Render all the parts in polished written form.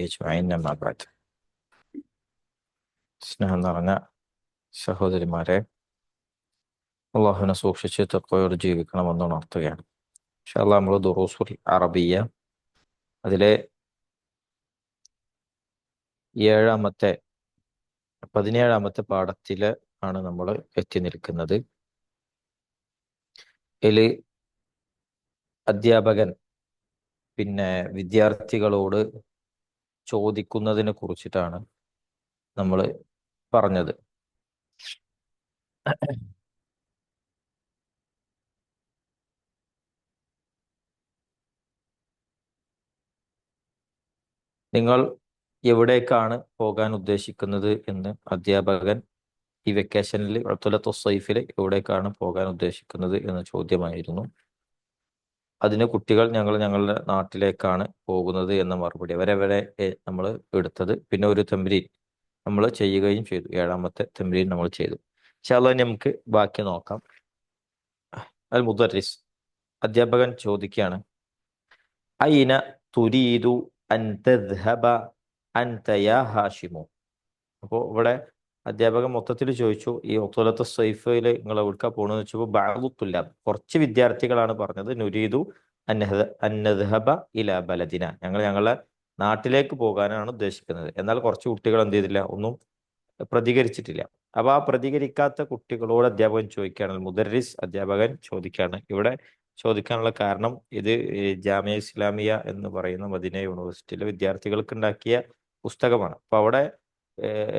അജ്മഈൻ അമ്മാ ബഅദ്. സ്നേഹം നിറഞ്ഞ സഹോദരിമാരെ, അള്ളാഹുവിനെ സൂക്ഷിച്ച് തഖ്വയോടെ ജീവിക്കണമെന്ന് ഉണർത്തുകയാണ്. ഇൻഷാ അല്ലാഹ് നമ്മൾ ദുറൂസുൽ അറബിയ്യ അതിലെ 17ാമത്തെ പാഠത്തിൽ ആണ് നമ്മൾ എത്തി നിൽക്കുന്നത്. ഇതിൽ അധ്യാപകൻ വിദ്യാർത്ഥികളോട് ചോദിക്കുന്നതിനെ കുറിച്ചിട്ടാണ് നമ്മൾ പറഞ്ഞത്. നിങ്ങൾ എവിടേക്കാണ് പോകാൻ ഉദ്ദേശിക്കുന്നത് എന്ന് അധ്യാപകൻ ഈ വെക്കേഷനിൽ ഉത്തുലത്തു സൈഫിൽ എവിടേക്കാണ് പോകാൻ ഉദ്ദേശിക്കുന്നത് എന്ന ചോദ്യമായിരുന്നു. അതിന് കുട്ടികൾ ഞങ്ങളുടെ നാട്ടിലേക്കാണ് പോകുന്നത് എന്ന മറുപടി വരെ നമ്മൾ എടുത്തത്. പിന്നെ ഒരു തംരീൻ നമ്മൾ ചെയ്യുകയും ചെയ്തു. 7ാമത്തെ തംരീൻ നമ്മൾ ചെയ്തു. ഇൻഷാ അല്ലാഹ് നമുക്ക് ബാക്കി നോക്കാം. അൽ മുദർരിസ്, അധ്യാപകൻ ചോദിക്കുകയാണ്, ഐന തുരീദു അൻ തദ്ഹബ അൻത യാ ഹാഷിമു. അപ്പോൾ ഇവിടെ അധ്യാപകൻ മൊത്തത്തിൽ ചോദിച്ചു, ഈ ഉത്തുലത്തു സൈഫിൽ നിങ്ങൾ എവിടേക്കാ പോകണമെന്ന് വെച്ചപ്പോൾ ബഅദു തുല്ലാബ്, കുറച്ച് വിദ്യാർത്ഥികളാണ് പറഞ്ഞത് നുരീദു അൻ നദ്ഹബ ഇലാ ബലദിന, ഞങ്ങളുടെ നാട്ടിലേക്ക് പോകാനാണ് ഉദ്ദേശിക്കുന്നത്. എന്നാൽ കുറച്ച് കുട്ടികൾ എന്ത് ചെയ്തില്ല, ഒന്നും പ്രതികരിച്ചിട്ടില്ല. അപ്പൊ ആ പ്രതികരിക്കാത്ത കുട്ടികളോട് അധ്യാപകൻ ചോദിക്കുകയാണ്, മുദർരിസ് അധ്യാപകൻ ചോദിക്കുകയാണ്. ഇവിടെ ചോദിക്കാനുള്ള കാരണം, ഇത് ജാമിയ ഇസ്ലാമിയ എന്ന് പറയുന്ന മദീന യൂണിവേഴ്സിറ്റിയിലെ വിദ്യാർത്ഥികൾക്ക് ഉണ്ടാക്കിയ പുസ്തകമാണ്. അപ്പൊ അവിടെ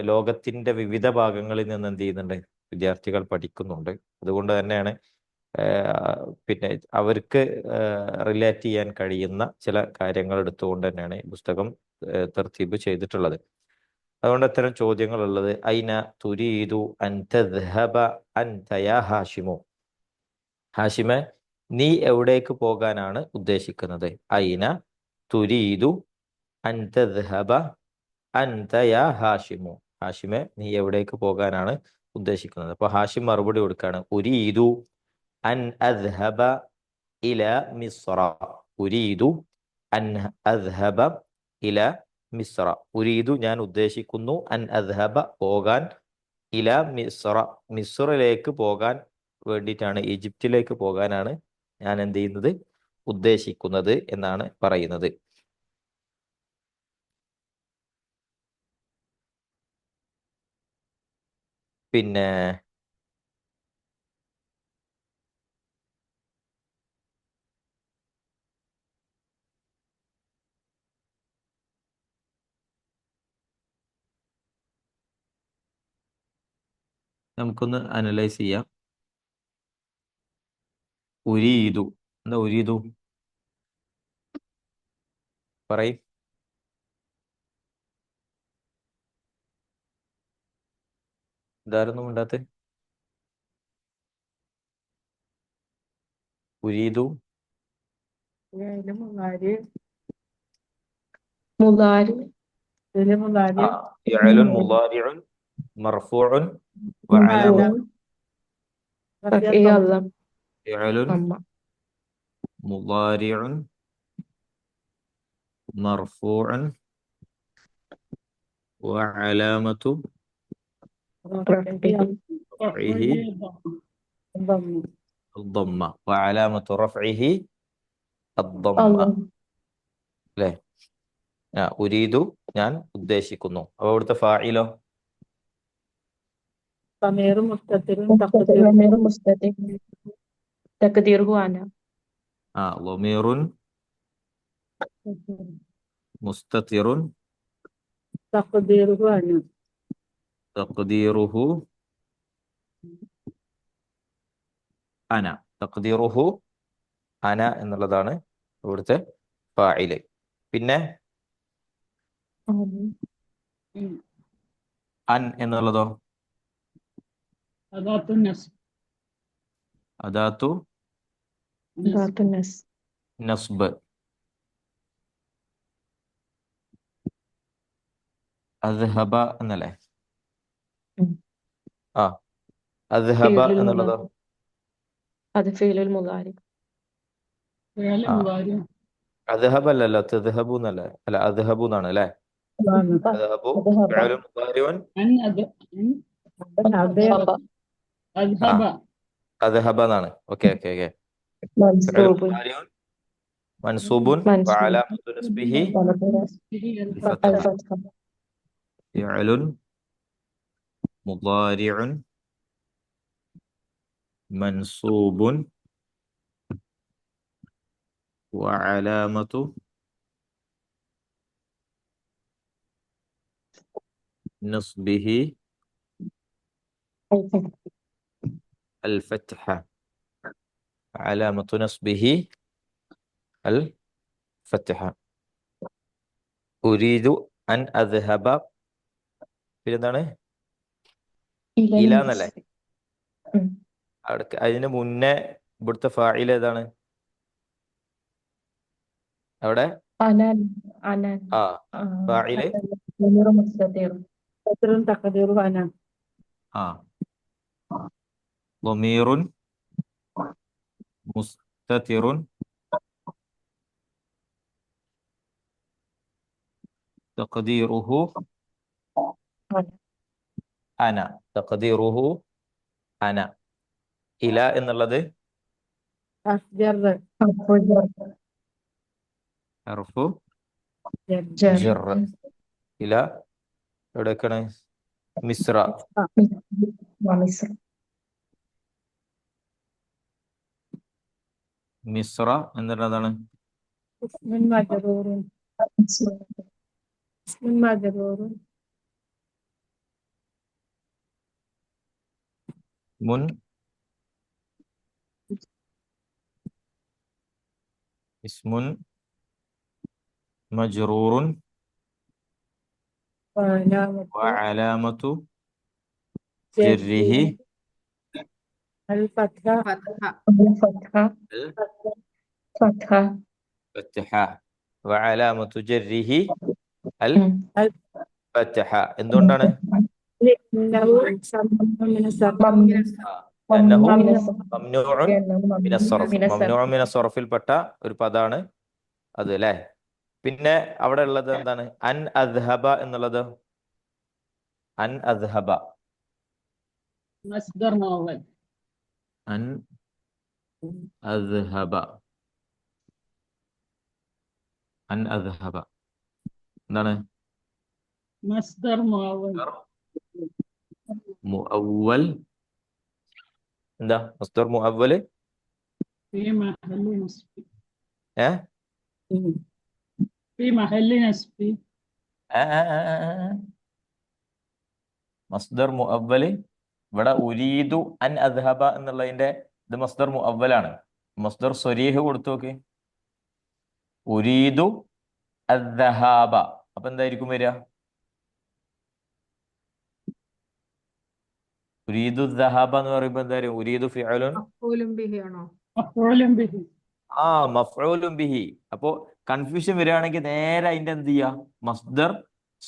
ലോകത്തിന്റെ വിവിധ ഭാഗങ്ങളിൽ നിന്ന് എന്ത് ചെയ്യുന്നുണ്ട്, വിദ്യാർത്ഥികൾ പഠിക്കുന്നുണ്ട്. അതുകൊണ്ട് തന്നെയാണ് അവർക്ക് റിലേറ്റ് ചെയ്യാൻ കഴിയുന്ന ചില കാര്യങ്ങൾ എടുത്തുകൊണ്ട് തന്നെയാണ് ഈ പുസ്തകം തർത്തീബ് ചെയ്തിട്ടുള്ളത്. അതുകൊണ്ട് അത്തരം ചോദ്യങ്ങൾ ഉള്ളത്. ഐന തുരീദു അൻ തദ്ഹബ അൻത യാ ഹാഷിമു, ഹാഷിമെ നീ എവിടേക്ക് പോകാനാണ് ഉദ്ദേശിക്കുന്നത്. ഐന തുരീദു അൻ തദ്ഹബ അൻത യാ ഹാഷിമു, ഹാഷിമെ നീ എവിടേക്ക് പോകാനാണ് ഉദ്ദേശിക്കുന്നത്. അപ്പൊ ഹാഷിം മറുപടി കൊടുക്കുകയാണ്, ഉരീദു അൻ അദ്ഹബ ഇല മിസ്ര, ഉരീദു അൻ അദ്ഹബ ഇല മിസ്ര, ഉരീദു ഞാൻ ഉദ്ദേശിക്കുന്നു, അൻ അദ്ഹബ പോകാൻ, ഇല മിസ്ര മിസ്റിലേക്ക് പോകാൻ വേണ്ടിയിട്ടാണ്, ഈജിപ്തിലേക്ക് പോകാനാണ് ഞാൻ എന്ത് ചെയ്യുന്നത്, ഉദ്ദേശിക്കുന്നത് എന്നാണ് പറയുന്നത്. പിന്നെ നമുക്കൊന്ന് അനലൈസ് ചെയ്യാം. ഉരീദു, എന്താ ഉരീദു പറയും. ഇതാരൊന്നും ഉണ്ടാത്ത ഉരീദു ഫിഅലുൻ മുളാരിഉൻ മർഫൂഉൻ വഅലാമത്തുഹു ഫിഅലുൻ മുളാരിഉൻ മർഫൂഉൻ വഅലാമത്തു റഫ്ഇഹി الضمة وعلامة رفعه الضمة അല്ലേ? ഉരീദു ഞാൻ ഉദ്ദേശിക്കുന്നു. അപ്പൊ ഇവിടുത്തെ ഫാഇലോ ضمير مستتر تقديره أنا. ضمير مستتر تقديره أنا. تقديره അന, തഖ്ദീറുഹു അന എന്നുള്ളതാണ് ഇവിടുത്തെ ഫാഇല്. പിന്നെ അൻ എന്നുള്ളതോ അദാത്തു നസ്ബ്. അദ്ഹബ എന്നല്ലേ? അദ്ഹബ എന്നുള്ളതോ അത് ഫീലുൽ മുളാരി. അദ്ഹബ അല്ലല്ലോ, തദ്ഹബു എന്നല്ലേ? അല്ല, അദ്ഹബു എന്നാണ് അല്ലേ? അദ്ഹബു أذهب ഫിഅലുൻ മുദാരിഉൻ أذهب أذهب അദ്ഹബ എന്നാണ്. Okay okay okay. ഫിഅലുൻ منصوب മുദാരിഉൻ മൻസൂബുൻ منصوب വഅലാമത്തു നസ്ബിഹി الفتحة. الفتحة ഫിഅലുൻ മുദാരിഉൻ മൻസൂബുൻ വഅലാമത്തു നസ്ബിഹി الفتحة. علامة نصبه الفتحة. أريد أن أذهب പിന്നെന്താണ് إلى ഇല المدرسة എന്നല്ലേ? അതിന് മുന്നേ ഇവിടുത്തെ ഫാഇൽ ഏതാണ്? അവിടെ أنا أنا ആ ഫാഇല് ضمير مستتر تقديره أنا ആ ضمير مستتر تقديره أنا. تقديره أنا. ഇല എന്നുള്ളത് جر ഹർഫു جر ജർ. ഇല എവിടെയൊക്കെയാണ്? മിസ്ര. ومصر മിസ്ര എന്നുള്ളതാണ് اسم مجرور اسم مجرور മുൻ ഇസ്മുൻ മജ്റൂറുൻ وعلامة വഅലാമത്തു ജർരിഹി الفتحة فتحة الفتحة فتحة الفتحة. وعلامة جره الفتحة. എന്തുകൊണ്ടാണ്? لأنه من الصرف لأنه من ممنوع من الصرف. من الصرف ممنوع من الصرفിൽ പെട്ട ഒരു പദാണ് അത് അല്ലേ? പിന്നെ അവിടെ ഉള്ളത് എന്താണ്? അൻ അദ്ഹബ എന്നുള്ളത് അൻ അദ്ഹബ مصدر مؤول അൻ അദ്ഹബ അൻ അദ്ഹബ എന്താണ്? مصدر مؤول മുഅവ്വൽ. എന്താ മസ്ദർ മുഅവ്വൽ? في محل نصب ഏ في محل نصب മസ്ദർ മുഅവ്വൽ. ഇവിടെ ഉരീദു അൻ അദ്ഹബ എന്നുള്ളതിന്റെ ഇത് മസ്ദർ മുഅവ്വലാണ്. മസ്ദർ സ്വരീഹ് കൊടുത്തു നോക്ക്. ഉരീദു അദ്ദഹാബ. അപ്പൊ എന്തായിരിക്കും വരിക? ഉരീദു ദഹാബ എന്ന് പറയുമ്പോ എന്തായാലും ഉരീദു ഫിഅലുൻ مفعول به ആണോ? مفعول به ആ മഫ്ഊലുൻ ബിഹി. അപ്പോ കൺഫ്യൂഷൻ വരികയാണെങ്കിൽ നേരെ അതിന്റെ എന്ത് ചെയ്യുക? മസ്ദർ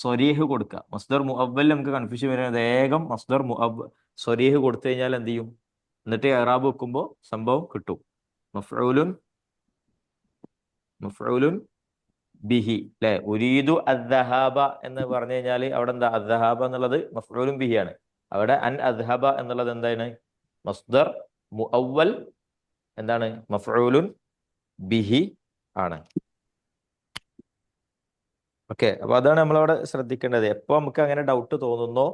സ്വരീഹ് കൊടുക്കുക. മസ്ദർ മുഅവ്വൽ നമുക്ക് കൺഫ്യൂഷൻ വരികയാണെങ്കിൽ വേഗം മസ്ദർ സ്വരീഹ് കൊടുത്തു കഴിഞ്ഞാൽ എന്ത് ചെയ്യും? എന്നിട്ട് ഇറാബ് വെക്കുമ്പോൾ സംഭവം കിട്ടും. മഫ്ഊലുൻ മഫ്ഊലുൻ ബിഹി അല്ലെ? ഉരീദു അദ്ദഹാബ എന്ന് പറഞ്ഞു കഴിഞ്ഞാൽ അവിടെ എന്താ? അദ്ദഹാബ എന്നുള്ളത് മഫ്ഊലുൻ ബിഹി ആണ്. അവിടെ അൻ അദ്ഹബ എന്നുള്ളത് എന്താണ്? മസ്ദർ മുഅവ്വൽ എന്താണ്? മഫ്ഊലുൻ ബിഹി ആണ്. ഓക്കെ. അപ്പൊ അതാണ് നമ്മളവിടെ ശ്രദ്ധിക്കേണ്ടത്. എപ്പോ നമുക്ക് അങ്ങനെ ഡൗട്ട് തോന്നുന്നോ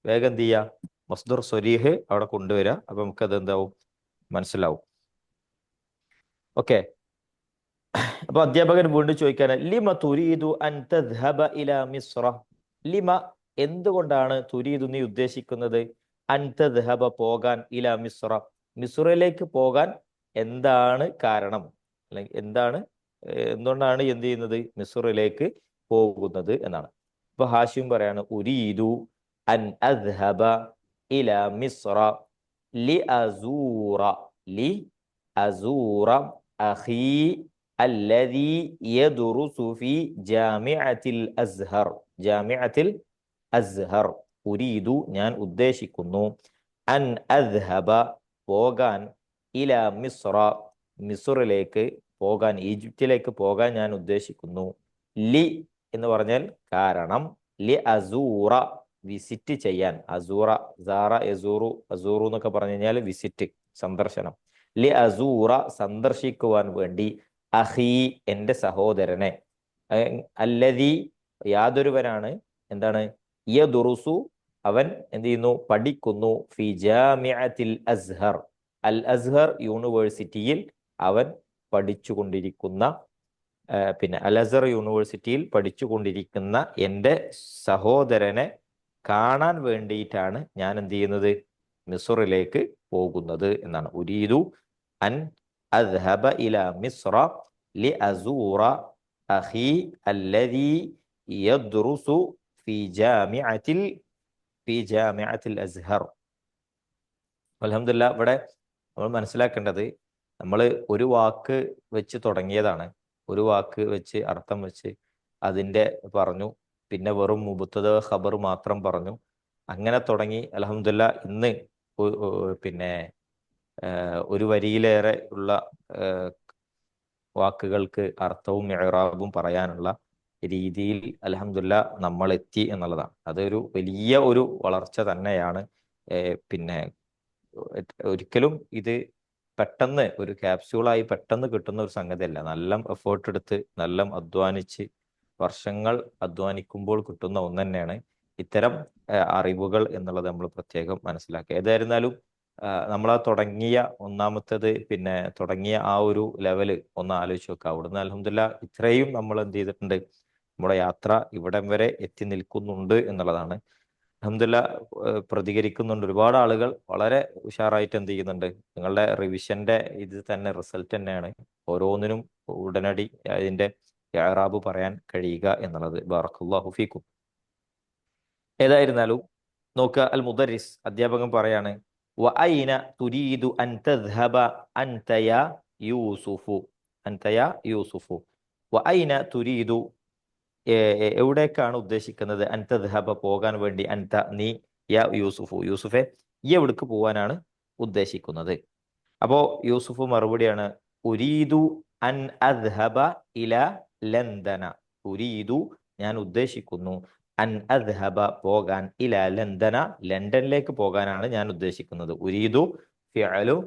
വേഗം എന്ത് ചെയ്യുക? മസ്ദർ സ്വരീഹ് അവിടെ കൊണ്ടുവരിക. അപ്പൊ നമുക്ക് അത് എന്താവും? മനസ്സിലാവും. ഓക്കെ. അപ്പൊ അധ്യാപകൻ വീണ്ടും ചോദിക്കാണ്, ലിമ തുരീദു അൻ തദ്ഹബ ഇലാ മിസ്ര. ലിമ എന്തുകൊണ്ടാണ് തുരീദു നീ ഉദ്ദേശിക്കുന്നത്? അൻ തദ്ഹബ പോകാൻ, ഇലാ മിസ്ര മിസ്രയിലേക്ക് പോകാൻ എന്താണ് കാരണം? അല്ലെങ്കിൽ എന്തുകൊണ്ടാണ് എന്ത് ചെയ്യുന്നത്? മിസ്രയിലേക്ക് പോകുന്നത് എന്നാണ്. ഇപ്പൊ ഹാഷിം പറയാണ്, ഉരീദു അൻ അദ്ഹബ ഇലാ മിസ്ര ലി അസൂറ അഖീ الذي يدرس في جامعة الأزهر. ജാമിഅത്തിൽ അസ്ഹർ. ഉരീദു ഞാൻ ഉദ്ദേശിക്കുന്നു, അൻ അദ്ഹബ പോകാൻ, ഇല മിസ്ര മിസ്റിലേക്ക് പോകാൻ, ഈജിപ്തിലേക്ക് പോകാൻ ഞാൻ ഉദ്ദേശിക്കുന്നു. ലി എന്ന് പറഞ്ഞാൽ കാരണം, ലി അസൂറ വിസിറ്റ് ചെയ്യാൻ, അസൂറ സാറ യസൂറു അസൂറു എന്നൊക്കെ പറഞ്ഞു കഴിഞ്ഞാൽ വിസിറ്റ് സന്ദർശനം, ലി അസൂറ സന്ദർശിക്കുവാൻ വേണ്ടി, അഹി എൻ്റെ സഹോദരനെ, അല്ലദി യാതൊരുവനാണ്, എന്താണ്, യദുറുസു അവൻ എന്ത് ചെയ്യുന്നു, പഠിക്കുന്നു, ഫി ജാമിഅത്തിൽ അസ്ഹർ അൽ അസ്ഹർ യൂണിവേഴ്സിറ്റിയിൽ അവൻ പഠിച്ചുകൊണ്ടിരിക്കുന്ന, പിന്നെ അൽ അസ്ഹർ യൂണിവേഴ്സിറ്റിയിൽ പഠിച്ചുകൊണ്ടിരിക്കുന്ന എൻ്റെ സഹോദരനെ കാണാൻ വേണ്ടിയിട്ടാണ് ഞാൻ എന്ത് ചെയ്യുന്നത്, മിസ്റിലേക്ക് പോകുന്നത് എന്നാണ്. ഉരീദു അൻ അദ്ഹബ ഇല മിസ്ര ലി അസൂറ അഖി അല്ലദി യദ്റുസു ഫി ജാമിഅത്തിൽ അസ്ഹർ. അൽഹംദുലില്ലാ, ഇവിടെ നമ്മൾ മനസ്സിലാക്കേണ്ടത്, നമ്മൾ ഒരു വാക്ക് വെച്ച് തുടങ്ങിയതാണ്, ഒരു വാക്ക് വെച്ച് അർത്ഥം വെച്ച് അതിൻ്റെ പറഞ്ഞു, പിന്നെ വെറും മുബത്തദ ഖബർ മാത്രം പറഞ്ഞു, അങ്ങനെ തുടങ്ങി. അൽഹംദുലില്ലാ, ഇന്ന് പിന്നെ ഒരു വരിയിലേറെ ഉള്ള വാക്കുകൾക്ക് അർത്ഥവും ഇഅ്റാബും പറയാനുള്ള രീതിയിൽ അൽഹംദുലില്ലാ നമ്മൾ എത്തി എന്നുള്ളതാണ്. അതൊരു വലിയ ഒരു വളർച്ച തന്നെയാണ്. പിന്നെ ഒരിക്കലും ഇത് പെട്ടെന്ന് ഒരു ക്യാപ്സ്യൂളായി പെട്ടെന്ന് കിട്ടുന്ന ഒരു സംഗതിയല്ല. നല്ല എഫേർട്ട് എടുത്ത് നല്ല അധ്വാനിച്ച് വർഷങ്ങൾ അധ്വാനിക്കുമ്പോൾ കിട്ടുന്ന ഒന്ന് തന്നെയാണ് ഇത്തരം അറിവുകൾ എന്നുള്ളത് നമ്മൾ പ്രത്യേകം മനസ്സിലാക്കുക. ഏതായിരുന്നാലും നമ്മൾ ആ തുടങ്ങിയ ഒന്നാമത്തേത്, പിന്നെ തുടങ്ങിയ ആ ഒരു ലെവല് ഒന്ന് ആലോചിച്ച് നോക്കുക. അവിടുന്ന് അൽഹംദുലില്ലാ ഇത്രയും നമ്മൾ എന്ത് ചെയ്തിട്ടുണ്ട്, നമ്മുടെ യാത്ര ഇവിടം വരെ എത്തി നിൽക്കുന്നുണ്ട് എന്നുള്ളതാണ്. അൽഹംദുലില്ലാ പ്രതികരിക്കുന്നുണ്ട് ഒരുപാട് ആളുകൾ, വളരെ ഉഷാറായിട്ട് എന്ത് ചെയ്യുന്നുണ്ട്. നിങ്ങളുടെ റിവിഷന്റെ ഇത് തന്നെ റിസൾട്ട് തന്നെയാണ് ഓരോന്നിനും ഉടനടി അതിന്റെ ഇഅ്റാബ് പറയാൻ കഴിയുക എന്നുള്ളത്. ബറക്കല്ലാഹു ഫീക്കും. ഏതായിരുന്നാലും നോക്കുക, അൽ മുദരിസ് അധ്യാപകൻ പറയാണ്, വ ഐന തുരീദു അൻ തദ്ഹബ അൻത യാ യൂസുഫു, അൻത യാ യൂസുഫു, വ ഐന തുരീദു എവിടേക്കാണ് ഉദ്ദേശിക്കുന്നത്, അൻ തദ്ഹബ പോകാൻ വേണ്ടി, അൻത നീ, യാ യൂസുഫു യൂസുഫെ ഈ എവിടേക്ക് പോകാനാണ് ഉദ്ദേശിക്കുന്നത്. അപ്പോ യൂസുഫ് മറുപടിയാണ്, ഉരീദു അൻ അദ്ഹബ ഇല ലണ്ടന, ഉരീദു ഞാൻ ഉദ്ദേശിക്കുന്നു, അൻ അദ്ഹബ പോകാൻ, ഇല ലണ്ടന ലണ്ടനിലേക്ക് പോകാനാണ് ഞാൻ ഉദ്ദേശിക്കുന്നത്. ഉരീദു ഫിഅലു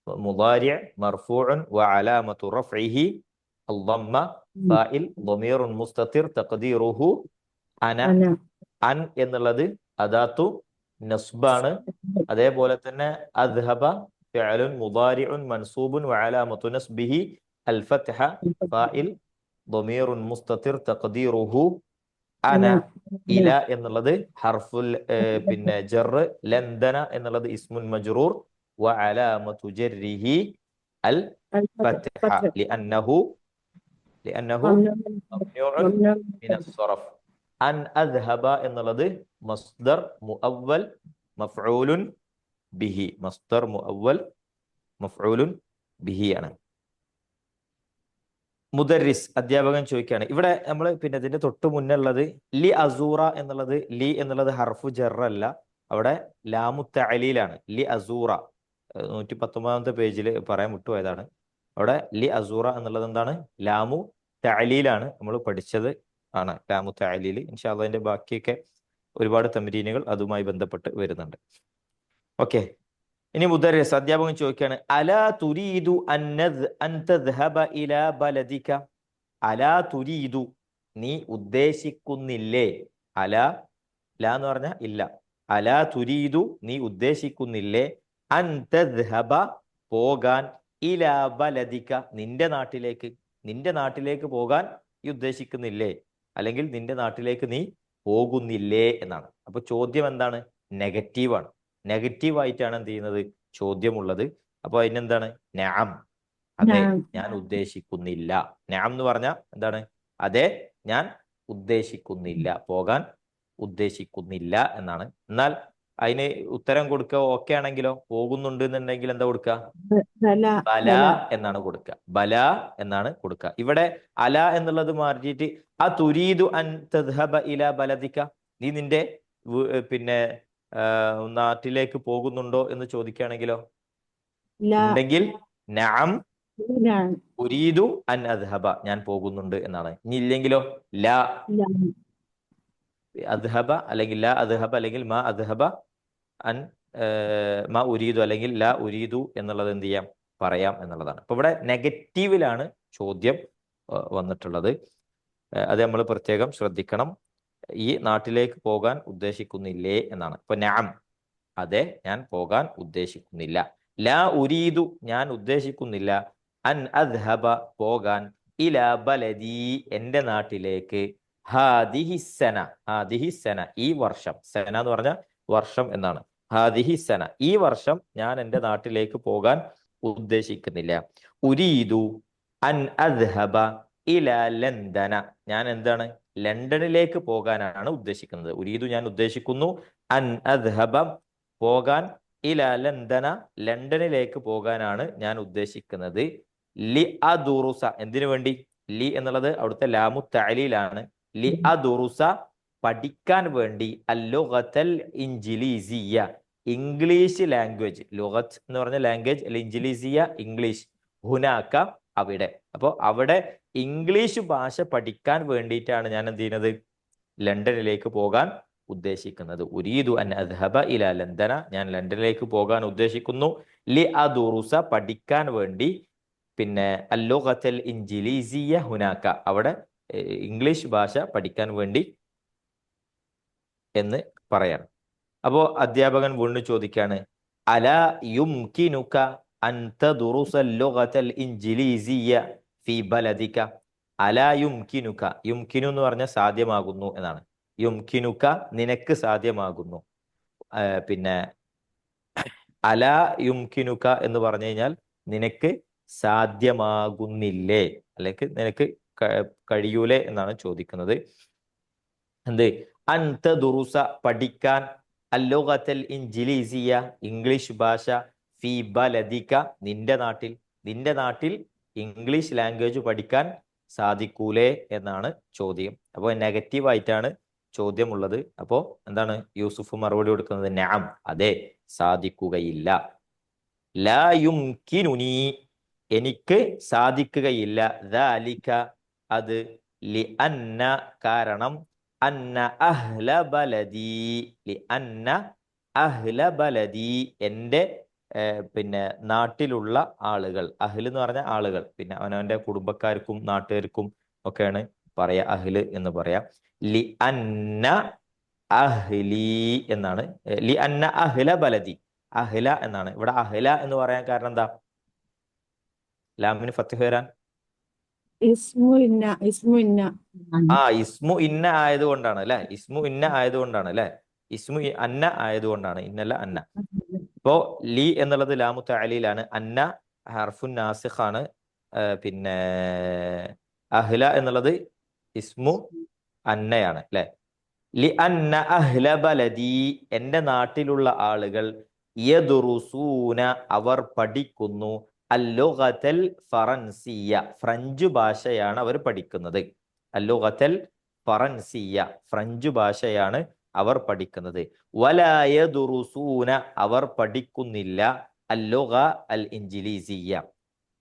മുദാരി മർഫൂഉൻ വ അലാമത്തു റഫ്ഇഹി الضم ഫാഇൽ ضمير മുസ്തതിർ തഖ്ദീറുഹു അന. അൻ എന്നുള്ളത് അദാത്തു നസ്ബാണ്. അതേപോലെ തന്നെ അദ്ഹബ ഫിഅലുൻ മുദാരിഉൻ മൻസൂബുൻ വ അലാമത്തു നസ്ബിഹി അൽ ഫത്ഹ, ഫാഇൽ ضمير മുസ്തതിർ തഖ്ദീറുഹു അന. ഇല എന്നുള്ളത് ഹർഫുൽ പിന്നെ ജർ, ലണ്ടന എന്നുള്ളത് ഇസ്മുൻ മജ്റൂർ, വ അലാമത്തു ജർരിഹി അൽ ഫത്ഹ ലിഅന്നഹു മംനൂഉൻ മിനസ് സർഫ്. അൻ അദ്ഹബ എന്നുള്ളത് മസ്ദർ മുഅവ്വൽ മഫ്ഊലുൻ ബിഹി, മസ്ദർ മുഅവ്വൽ മഫ്ഊലുൻ ബിഹി ആണ്. മുദരിസ് അധ്യാപകൻ ചോദിക്കുകയാണ്, ഇവിടെ നമ്മൾ പിന്നെ ഇതിന്റെ തൊട്ട് മുന്നുള്ളത് ലി അസൂറ എന്നുള്ളത്, ലി എന്നുള്ളത് ഹർഫു ജറല്ല, അവിടെ ലാമു തഅലീലാണ്. ലി അസൂറ 119 പേജിൽ പറയാൻ വിട്ടുപോയതാണ്. അവിടെ ലി അസൂറ എന്നുള്ളത് എന്താണ്, ലാമു തഅലീലാണ്, നമ്മൾ പഠിച്ചത് ആണ് ലാമു തഅലീൽ. ഇൻഷാ അല്ലാഹ് അതിന്റെ ബാക്കിയൊക്കെ ഒരുപാട് തംരീനുകൾ അതുമായി ബന്ധപ്പെട്ട് വരുന്നുണ്ട്. ഓക്കെ, ഇനി മുദരിസ് അധ്യാപകൻ ചോദിക്കുകയാണ്, അലാ തുരീദു അൻ തദ്ഹബ ഇലാ ബലദിക, അലാ തുരീദു നീ ഉദ്ദേശിക്കുന്നില്ലേ, അലാ ലാ എന്ന് പറഞ്ഞ ഇല്ല, അലാ തുരീദു നീ ഉദ്ദേശിക്കുന്നില്ലേ, അൻ തദ്ഹബ പോകാൻ, ഇലാ ബലദിക നിന്റെ നാട്ടിലേക്ക്, നിന്റെ നാട്ടിലേക്ക് പോകാൻ നീ ഉദ്ദേശിക്കുന്നില്ലേ, അല്ലെങ്കിൽ നിന്റെ നാട്ടിലേക്ക് നീ പോകുന്നില്ലേ എന്നാണ്. അപ്പൊ ചോദ്യം എന്താണ്, നെഗറ്റീവാണ്. നെഗറ്റീവായിട്ടാണ് എന്ത് ചെയ്യുന്നത്, ചോദ്യമുള്ളത്. അപ്പൊ അതിനെന്താണ്, നഅം, അതെ ഞാൻ ഉദ്ദേശിക്കുന്നില്ല. നഅം എന്ന് പറഞ്ഞാൽ എന്താണ്, അതെ ഞാൻ ഉദ്ദേശിക്കുന്നില്ല, പോകാൻ ഉദ്ദേശിക്കുന്നില്ല എന്നാണ്. എന്നാൽ അതിന് ഉത്തരം കൊടുക്കുക ഓക്കെ ആണെങ്കിലോ, പോകുന്നുണ്ട് എന്നുണ്ടെങ്കിൽ എന്താ കൊടുക്കുക, ബല എന്നാണ് കൊടുക്കുക, ബല എന്നാണ് കൊടുക്കുക. ഇവിടെ അല എന്നുള്ളത് മാറ്റിയിട്ട് ആ തുരീദു അൻ തദ്ഹബ ഇല ബലദിക, നീ നിന്റെ പിന്നെ നാട്ടിലേക്ക് പോകുന്നുണ്ടോ എന്ന് ചോദിക്കുകയാണെങ്കിലോ, ഉണ്ടെങ്കിൽ നഅം نعم ഉരീദു അൻ അദ്ഹബ ഞാൻ പോകുന്നുണ്ട് എന്നാണ്. ഇനി ഇല്ലെങ്കിലോ ലാ لا അദ്ഹബ അല്ലെങ്കിൽ ലാ അദ്ഹബ അല്ലെങ്കിൽ മാ അദ്ഹബ അൻ മാ ഉരീദു അല്ലെങ്കിൽ ലാ ഉരീദു എന്നുള്ളത് എന്ത് ചെയ്യാം പറയാം എന്നുള്ളതാണ്. അപ്പൊ ഇവിടെ നെഗറ്റീവിലാണ് ചോദ്യം വന്നിട്ടുള്ളത്. അത് നമ്മൾ പ്രത്യേകം ശ്രദ്ധിക്കണം. ഈ നാട്ടിലേക്ക് പോകാൻ ഉദ്ദേശിക്കുന്നില്ലേ എന്നാണ്. ഇപ്പൊ നഅം അതെ ഞാൻ പോകാൻ ഉദ്ദേശിക്കുന്നില്ല. ലാ ഉരീദു ഞാൻ ഉദ്ദേശിക്കുന്നില്ല. അൻ അദ്ഹബ പോകാൻ ഇല ബലദി എന്റെ നാട്ടിലേക്ക് ഹാദിഹിസന ഹാദിഹിസന ഈ വർഷം സന എന്ന് പറഞ്ഞ വർഷം എന്നാണ്. ഹാദിഹിസന ഈ വർഷം ഞാൻ എന്റെ നാട്ടിലേക്ക് പോകാൻ ഉദ്ദേശിക്കുന്നില്ല. ഉരീദു അൻ അദ്ഹബ ഇല ലണ്ടന ഞാൻ എന്താണ് ലണ്ടനിലേക്ക് പോകാനാണ് ഉദ്ദേശിക്കുന്നത്. ഉരീദു ഞാൻ ഉദ്ദേശിക്കുന്നു. അൻ അദ്ഹബ പോകാൻ ഇല ലണ്ടന ലണ്ടനിലേക്ക് പോകാനാണ് ഞാൻ ഉദ്ദേശിക്കുന്നത്. ലി അദുറുസ എന്തിനു വേണ്ടി ലി എന്നുള്ളത് അവിടുത്തെ ലാമു തഅലീലാണ്. ലി അദുറുസ പഠിക്കാൻ വേണ്ടി അല്ലുഗത്തൽ ഇൻജിലീസിയ ഇംഗ്ലീഷ് ലാംഗ്വേജ് ലുഗത്ത് എന്ന് പറഞ്ഞ ലാംഗ്വേജ് അല്ല ഇൻജിലീസിയ ഇംഗ്ലീഷ് ഹുനാക്ക അവിടെ. അപ്പോൾ അവിടെ ഇംഗ്ലീഷ് ഭാഷ പഠിക്കാൻ വേണ്ടിയിട്ടാണ് ഞാൻ എന്ത് ചെയ്യുന്നത് ലണ്ടനിലേക്ക് പോകാൻ ഉദ്ദേശിക്കുന്നത്. ഉരീദു അൻ അദ്ഹബ ഇല ലണ്ടന ഞാൻ ലണ്ടനിലേക്ക് പോകാൻ ഉദ്ദേശിക്കുന്നു. ലി അദുറുസ പഠിക്കാൻ വേണ്ടി പിന്നെ അല്ലുഗത്തൽ ഇൻജിലീസിയ ഹുനാക്ക അവിടെ ഇംഗ്ലീഷ് ഭാഷ പഠിക്കാൻ വേണ്ടി എന്ന് പറയണം. അപ്പോ അധ്യാപകൻ വീണ്ടും ചോദിക്കാണ് അല യുംകിനുക അൻ തദുറുസൽ ലുഗത്തൽ ഇൻജിലീസിയ ഫി ബലദിക. അല യുംകിനുക യുംകിനു എന്ന് പറഞ്ഞാൽ സാധ്യമാകുന്നു എന്നാണ്. യുംകിനുക നിനക്ക് സാധ്യമാകുന്നു. പിന്നെ അല യുംകിനുക എന്ന് പറഞ്ഞു കഴിഞ്ഞാൽ നിനക്ക് സാധ്യമാകുന്നില്ലേ അല്ലെങ്കിൽ നിനക്ക് കഴിയൂലേ എന്നാണ് ചോദിക്കുന്നത്. എന്ത് അൻത ദുറുസ പഠിക്കാൻ അല്ലുഗത്തൽ ഇൻജിലീസിയ ഇംഗ്ലീഷ് ഭാഷ ഫി ബലദിക നിന്റെ നാട്ടിൽ ഇംഗ്ലീഷ് ലാംഗ്വേജ് പഠിക്കാൻ സാധിക്കൂലേ എന്നാണ് ചോദ്യം. അപ്പോൾ നെഗറ്റീവ് ആയിട്ടാണ് ചോദ്യം ഉള്ളത്. അപ്പോൾ എന്താണ് യൂസുഫ് മറുപടി കൊടുക്കുന്നത്? നഅം അതെ സാധിക്കുകയില്ല. ലാ യുംകിനുനി എനിക്ക് സാധിക്കുകയില്ല. ദാലിക അത് ലി അന്ന കാരണം അന്ന അഹ്ല ബലദി ലി അന്ന അഹ്ല ബലദി എൻ്റെ പിന്നെ നാട്ടിലുള്ള ആളുകൾ അഹ്ല് എന്ന് പറഞ്ഞ ആളുകൾ പിന്നെ അവനവന്റെ കുടുംബക്കാർക്കും നാട്ടുകാർക്കും ഒക്കെയാണ് പറയാ അഹ്ല് എന്ന് പറയാ. ലി അന്ന അഹ്ലി എന്നാണ്. ലി അന്ന അഹ്ല ബലദി അഹ്ല എന്നാണ്. ഇവിടെ അഹ്ല എന്ന് പറയാൻ കാരണം എന്താ? ലാമിന് ഫത്ഹ് വരാൻ اسمه إن ഇസ്മു ഇന്ന ആയതുകൊണ്ടാണ് അല്ലെ. ഇസ്മു ഇന്ന ആയതുകൊണ്ടാണ് അല്ലെ. ഇസ്മു അന്ന ആയതുകൊണ്ടാണ് ഇന്നല്ല അന്ന. ഇപ്പോ ലി എന്നുള്ളത് ലാമു തഅലീലാണ്. അന്ന ഹർഫുൻ നാസിഖ് ആണ്. പിന്നെ അഹ്ല എന്നുള്ളത് ഇസ്മു അന്നയാണ് അല്ലെ. ലി അന്ന അഹ്ല ബലദി എന്റെ നാട്ടിലുള്ള ആളുകൾ യദുറുസൂന അവർ പഠിക്കുന്നു അല്ലുഗത്തൽ ഫറൻസിയ ഫ്രഞ്ച് ഭാഷയാണ് അവർ പഠിക്കുന്നത്. അല്ലുഗത്തൽ ഫറൻസിയ ഫ്രഞ്ച് ഭാഷയാണ് അവർ പഠിക്കുന്നത്. വലാ യദുറുസൂന അവർ പഠിക്കുന്നില്ല അല്ലുഗ അൽ ഇൻജിലീസിയ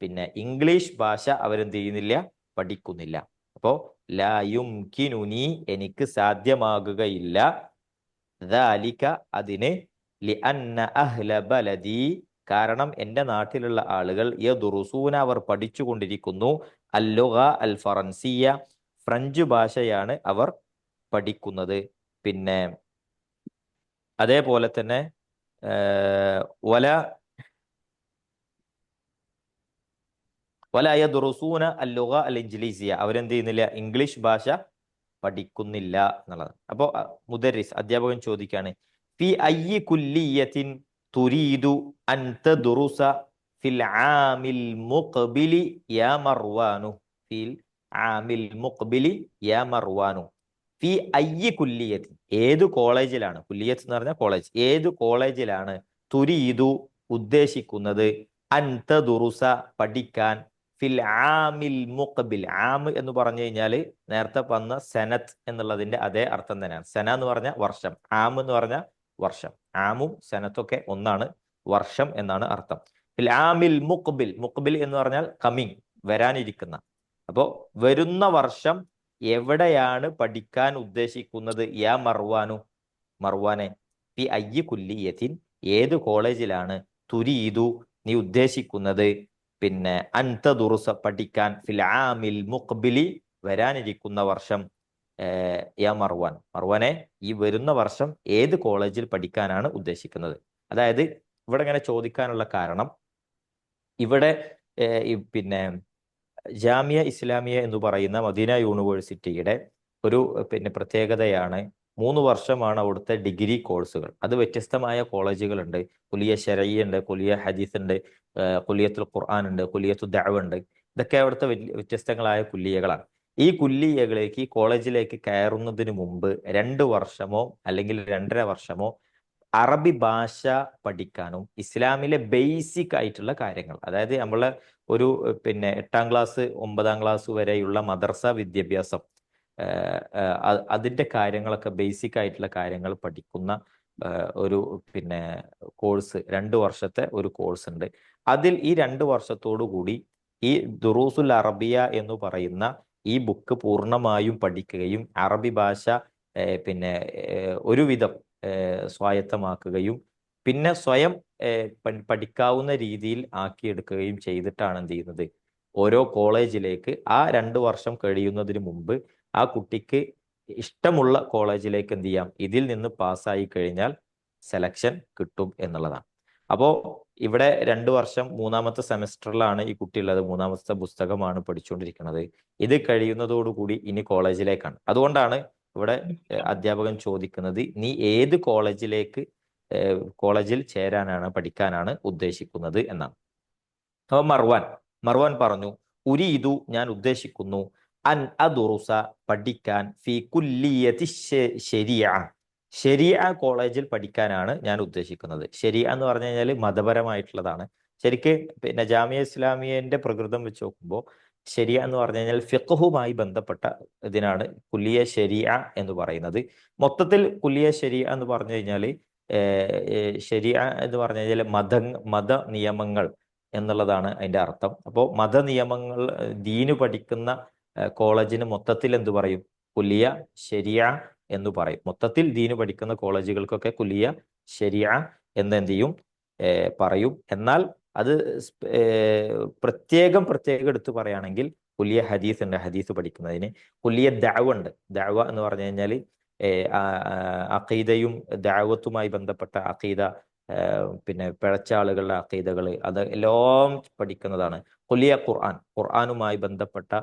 പിന്നെ ഇംഗ്ലീഷ് ഭാഷ അവരെന്ത് ചെയ്യുന്നില്ല പഠിക്കുന്നില്ല. അപ്പോ ലാ യുംകിനുനി എനിക്ക് സാധ്യമാകുകയില്ല. ദാലിക അതിന് ലി അന്ന അഹ്ല ബലദി കാരണം എൻ്റെ നാട്ടിലുള്ള ആളുകൾ യദുറുസൂന അവർ പഠിച്ചുകൊണ്ടിരിക്കുന്നു അല്ലുഗ അൽ ഫറൻസിയ ഫ്രഞ്ച് ഭാഷയാണ് അവർ പഠിക്കുന്നത്. പിന്നെ അതേപോലെ തന്നെ വല യദുറുസൂന അല്ലുഗ അൽ ഇൻജിലീസിയ അവരെന്ത് ചെയ്യുന്നില്ല ഇംഗ്ലീഷ് ഭാഷ പഠിക്കുന്നില്ല എന്നുള്ളത്. അപ്പോൾ മുദരിസ് അധ്യാപകൻ ചോദിക്കാണ് ഫി അയ്യി കുല്ലിയത്തിൻ തുരീദു അൻ തദ്റുസ ഫിൽ ആമിൽ മുഖ്ബിലി യാ മർവാനു ഫിൽ ആമിൽ മുഖ്ബിലി യാ മർവാനു ഫി അയ്യി കുല്ലിയത്തിൻ ഏത് കോളേജിലാണ് കുല്ലിയത്ത് എന്ന് പറഞ്ഞാൽ കോളേജ് ഏത് കോളേജിലാണ് തുരീദു ഉദ്ദേശിക്കുന്നത് അൻ തദ്റുസ പഠിക്കാൻ ഫിൽ ആമിൽ മുഖ്ബിൽ ആം എന്ന് പറഞ്ഞു കഴിഞ്ഞാൽ നേരത്തെ വന്ന സനത്ത് എന്നുള്ളതിന്റെ അതേ അർത്ഥം തന്നെയാണ്. സന എന്ന് പറഞ്ഞ വർഷം ആം എന്ന് പറഞ്ഞ വർഷം ആമും സനത്തൊക്കെ ഒന്നാണ് വർഷം എന്നാണ് അർത്ഥം. ഫിൽ ആമിൽ മുഖ്ബിൽ, മുഖ്ബിൽ എന്ന് പറഞ്ഞാൽ കമ്മിങ്, വരാനിരിക്കുന്ന. അപ്പോൾ വരുന്ന വർഷം എവിടെയാണ് പഠിക്കാൻ ഉദ്ദേശിക്കുന്നത്? യാ മർവാനു, മർവാനെ, ഫി അയ്യി കുല്ലിയത്തിൻ, ഏത് കോളേജിലാണ്, തുരീദു നീ ഉദ്ദേശിക്കുന്നത്, പിന്നെ അൻത ദുറുസ പഠിക്കാൻ, ഫിൽ ആമിൽ മുഖ്ബിലി വരാനിരിക്കുന്ന വർഷം, യാ മർവാൻ, മർവാനെ ഈ വരുന്ന വർഷം ഏത് കോളേജിൽ പഠിക്കാനാണ് ഉദ്ദേശിക്കുന്നത്. അതായത് ഇവിടെ ഇങ്ങനെ ചോദിക്കാനുള്ള കാരണം, ഇവിടെ പിന്നെ ജാമിയ ഇസ്ലാമിയ എന്ന് പറയുന്ന മദീന യൂണിവേഴ്സിറ്റിയുടെ ഒരു പിന്നെ പ്രത്യേകതയാണ് 3 വർഷമാണ് അവിടുത്തെ ഡിഗ്രി കോഴ്സുകൾ. അത് വ്യത്യസ്തമായ കോളേജുകളുണ്ട്. കുലിയ ശരയ്യ ഉണ്ട്, കുലിയ ഹദീസ് ഉണ്ട്, കുലിയത്തുൽ ഖുർആൻ ഉണ്ട്, കുലിയത്തു ദഅവ ഉണ്ട്. ഇതൊക്കെ അവിടുത്തെ വ്യത്യസ്തങ്ങളായ കുല്ലിയകളാണ്. ഈ കുല്ലിയകളിലേക്ക്, ഈ കോളേജിലേക്ക് കയറുന്നതിന് മുമ്പ് 2 വർഷമോ അല്ലെങ്കിൽ 2.5 വർഷമോ അറബി ഭാഷ പഠിക്കാനും ഇസ്ലാമിലെ ബേസിക് ആയിട്ടുള്ള കാര്യങ്ങൾ, അതായത് നമ്മളെ ഒരു പിന്നെ 8ാം ക്ലാസ് 9ാം ക്ലാസ് വരെയുള്ള മദർസ വിദ്യാഭ്യാസം, അതിന്റെ കാര്യങ്ങളൊക്കെ ബേസിക് ആയിട്ടുള്ള കാര്യങ്ങൾ പഠിക്കുന്ന ഒരു പിന്നെ കോഴ്സ്, 2 വർഷത്തെ ഒരു കോഴ്സ് ഉണ്ട്. അതിൽ ഈ 2 വർഷത്തോടു കൂടി ഈ ദുറൂസുൽ അറബിയ എന്ന് പറയുന്ന ഈ ബുക്ക് പൂർണ്ണമായും പഠിക്കുകയും അറബി ഭാഷ പിന്നെ ഒരുവിധം സ്വായത്തമാക്കുകയും പിന്നെ സ്വയം പഠിക്കാവുന്ന രീതിയിൽ ആക്കിയെടുക്കുകയും ചെയ്തിട്ടാണ് എന്ത് ചെയ്യുന്നത്, ഓരോ കോളേജിലേക്ക് ആ 2 വർഷം കഴിയുന്നതിന് മുമ്പ് ആ കുട്ടിക്ക് ഇഷ്ടമുള്ള കോളേജിലേക്ക് എന്ത് ചെയ്യാം, ഇതിൽ നിന്ന് പാസ്സായി കഴിഞ്ഞാൽ സെലക്ഷൻ കിട്ടും എന്നുള്ളതാണ്. അപ്പോൾ ഇവിടെ 2 വർഷം 3ാമത്തെ സെമസ്റ്ററിലാണ് ഈ കുട്ടി ഉള്ളത്, 3ാമത്തെ പുസ്തകമാണ് പഠിച്ചുകൊണ്ടിരിക്കുന്നത്. ഇത് കഴിയുന്നതോടുകൂടി ഇനി കോളേജിലേക്കാണ്. അതുകൊണ്ടാണ് ഇവിടെ അധ്യാപകൻ ചോദിക്കുന്നത്, നീ ഏത് കോളേജിൽ ചേരാനാണ്, പഠിക്കാനാണ് ഉദ്ദേശിക്കുന്നത് എന്നാണ്. അപ്പൊ മർവാൻ പറഞ്ഞു, ഉരീദു ഞാൻ ഉദ്ദേശിക്കുന്നു, അൻ അദുറുസ പഠിക്കാൻ, ഫി കുല്ലിയത്തി ശരിയ കോളേജിൽ പഠിക്കാനാണ് ഞാൻ ഉദ്ദേശിക്കുന്നത്. ശരിയ എന്ന് പറഞ്ഞു കഴിഞ്ഞാൽ മതപരമായിട്ടുള്ളതാണ്. ശരിക്ക് പിന്നെ ജാമിയ ഇസ്ലാമിയന്റെ പ്രകൃതം വെച്ച് നോക്കുമ്പോൾ ശരിയ എന്ന് പറഞ്ഞു കഴിഞ്ഞാൽ ഫിഖ്ഹുമായി ബന്ധപ്പെട്ട ഇതിനാണ് കുല്ലിയ ശരിയ എന്ന് പറയുന്നത്. മൊത്തത്തിൽ കുല്ലിയ ശരിയ എന്ന് പറഞ്ഞു കഴിഞ്ഞാൽ ശരിയ എന്ന് പറഞ്ഞു കഴിഞ്ഞാൽ മത നിയമങ്ങൾ എന്നുള്ളതാണ് അതിന്റെ അർത്ഥം. അപ്പോൾ മത നിയമങ്ങൾ ദീന് പഠിക്കുന്ന കോളേജിന് മൊത്തത്തിൽ എന്ത് പറയും? കുല്ലിയ ശരിയ എന്ന് പറയും. മൊത്തത്തിൽ ദീന് പഠിക്കുന്ന കോളേജുകൾക്കൊക്കെ കുല്ലിയ ശരിയ എന്ന് എന്ത് ചെയ്യും, പറയും. എന്നാൽ അത് പ്രത്യേകം എടുത്ത് പറയുകയാണെങ്കിൽ കുല്ലിയ ഹദീസ് ഉണ്ട്, ഹദീസ് പഠിക്കുന്നതിന്. കുല്ലിയ ദഅവ ഉണ്ട്. ദഅവ എന്ന് പറഞ്ഞു കഴിഞ്ഞാൽ അഖീദയും ദഅവത്തുമായി ബന്ധപ്പെട്ട അഖീദ, പിന്നെ പിഴച്ച ആളുകളുടെ അഖീദകൾ, അത് എല്ലാം പഠിക്കുന്നതാണ്. കുല്ലിയ ഖുർആനുമായി ബന്ധപ്പെട്ട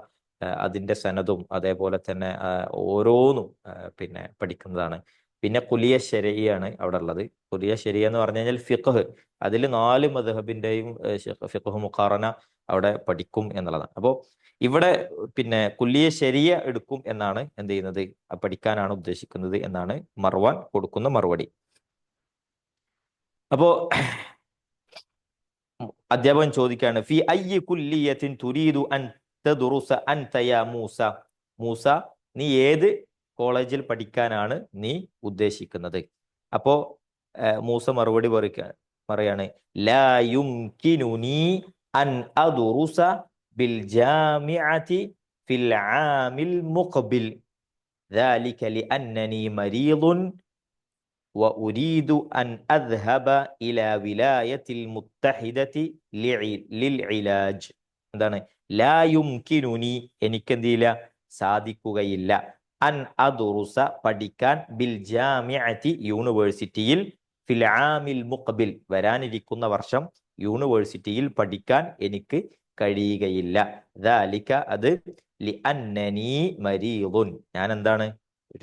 അതിന്റെ സനദും അതേപോലെ തന്നെ ഓരോന്നും പിന്നെ പഠിക്കുന്നതാണ്. പിന്നെ കുലിയ ശരിയാണ് അവിടെ ഉള്ളത്. കുലിയ ശരിയ എന്ന് പറഞ്ഞു കഴിഞ്ഞാൽ ഫിഖ്ഹ്, അതിൽ 4 മദ്ഹബിന്റെയും ഫിഖ്ഹ് മുഖാറന അവിടെ പഠിക്കും എന്നുള്ളതാണ്. അപ്പോൾ ഇവിടെ പിന്നെ കുല്ലിയ ശരിയ എടുക്കും എന്നാണ് എന്ത് ചെയ്യുന്നത്, പഠിക്കാനാണ് ഉദ്ദേശിക്കുന്നത് എന്നാണ് മർവാൻ കൊടുക്കുന്ന മറുപടി. അപ്പോ അധ്യാപകൻ ചോദിക്കുകയാണ്, ഫി അയ്യി കുല്ലിയത്തിൻ തുരീദു അൻ തദുറുസ അൻത യാ മൂസ, മൂസ നീ ഏത് കോളേജിൽ പഠിക്കാനാണ് നീ ഉദ്ദേശിക്കുന്നത്? അപ്പോ മൂസ മറുപടി പറയാണ്, ലാ യുംകിനുനി അൻ അദുറുസ ബിൽ ജാമിഅതി ഫിൽ ആമിൽ മുഖ്ബിൽ ذلك لأنني مريض وأريد أن أذهب إلى ولاية المتحدة للعلاج. എന്താണ്? ലാ യുംകിനുനി എനിക്കെന്തില്ല, സാധിക്കുകയില്ല, അൻ അദുറുസ പഠിക്കാൻ, ബിൽ ജാമിഅതി യൂണിവേഴ്സിറ്റിയിൽ, ഫിൽ ആമിൽ മുഖ്ബിൽ വരാനിരിക്കുന്ന വർഷം യൂണിവേഴ്സിറ്റിയിൽ പഠിക്കാൻ എനിക്ക് കഴിയുകയില്ല. ദാലിക അത്, ലിഅന്നനി മരീദുൻ ഞാൻ എന്താണ്,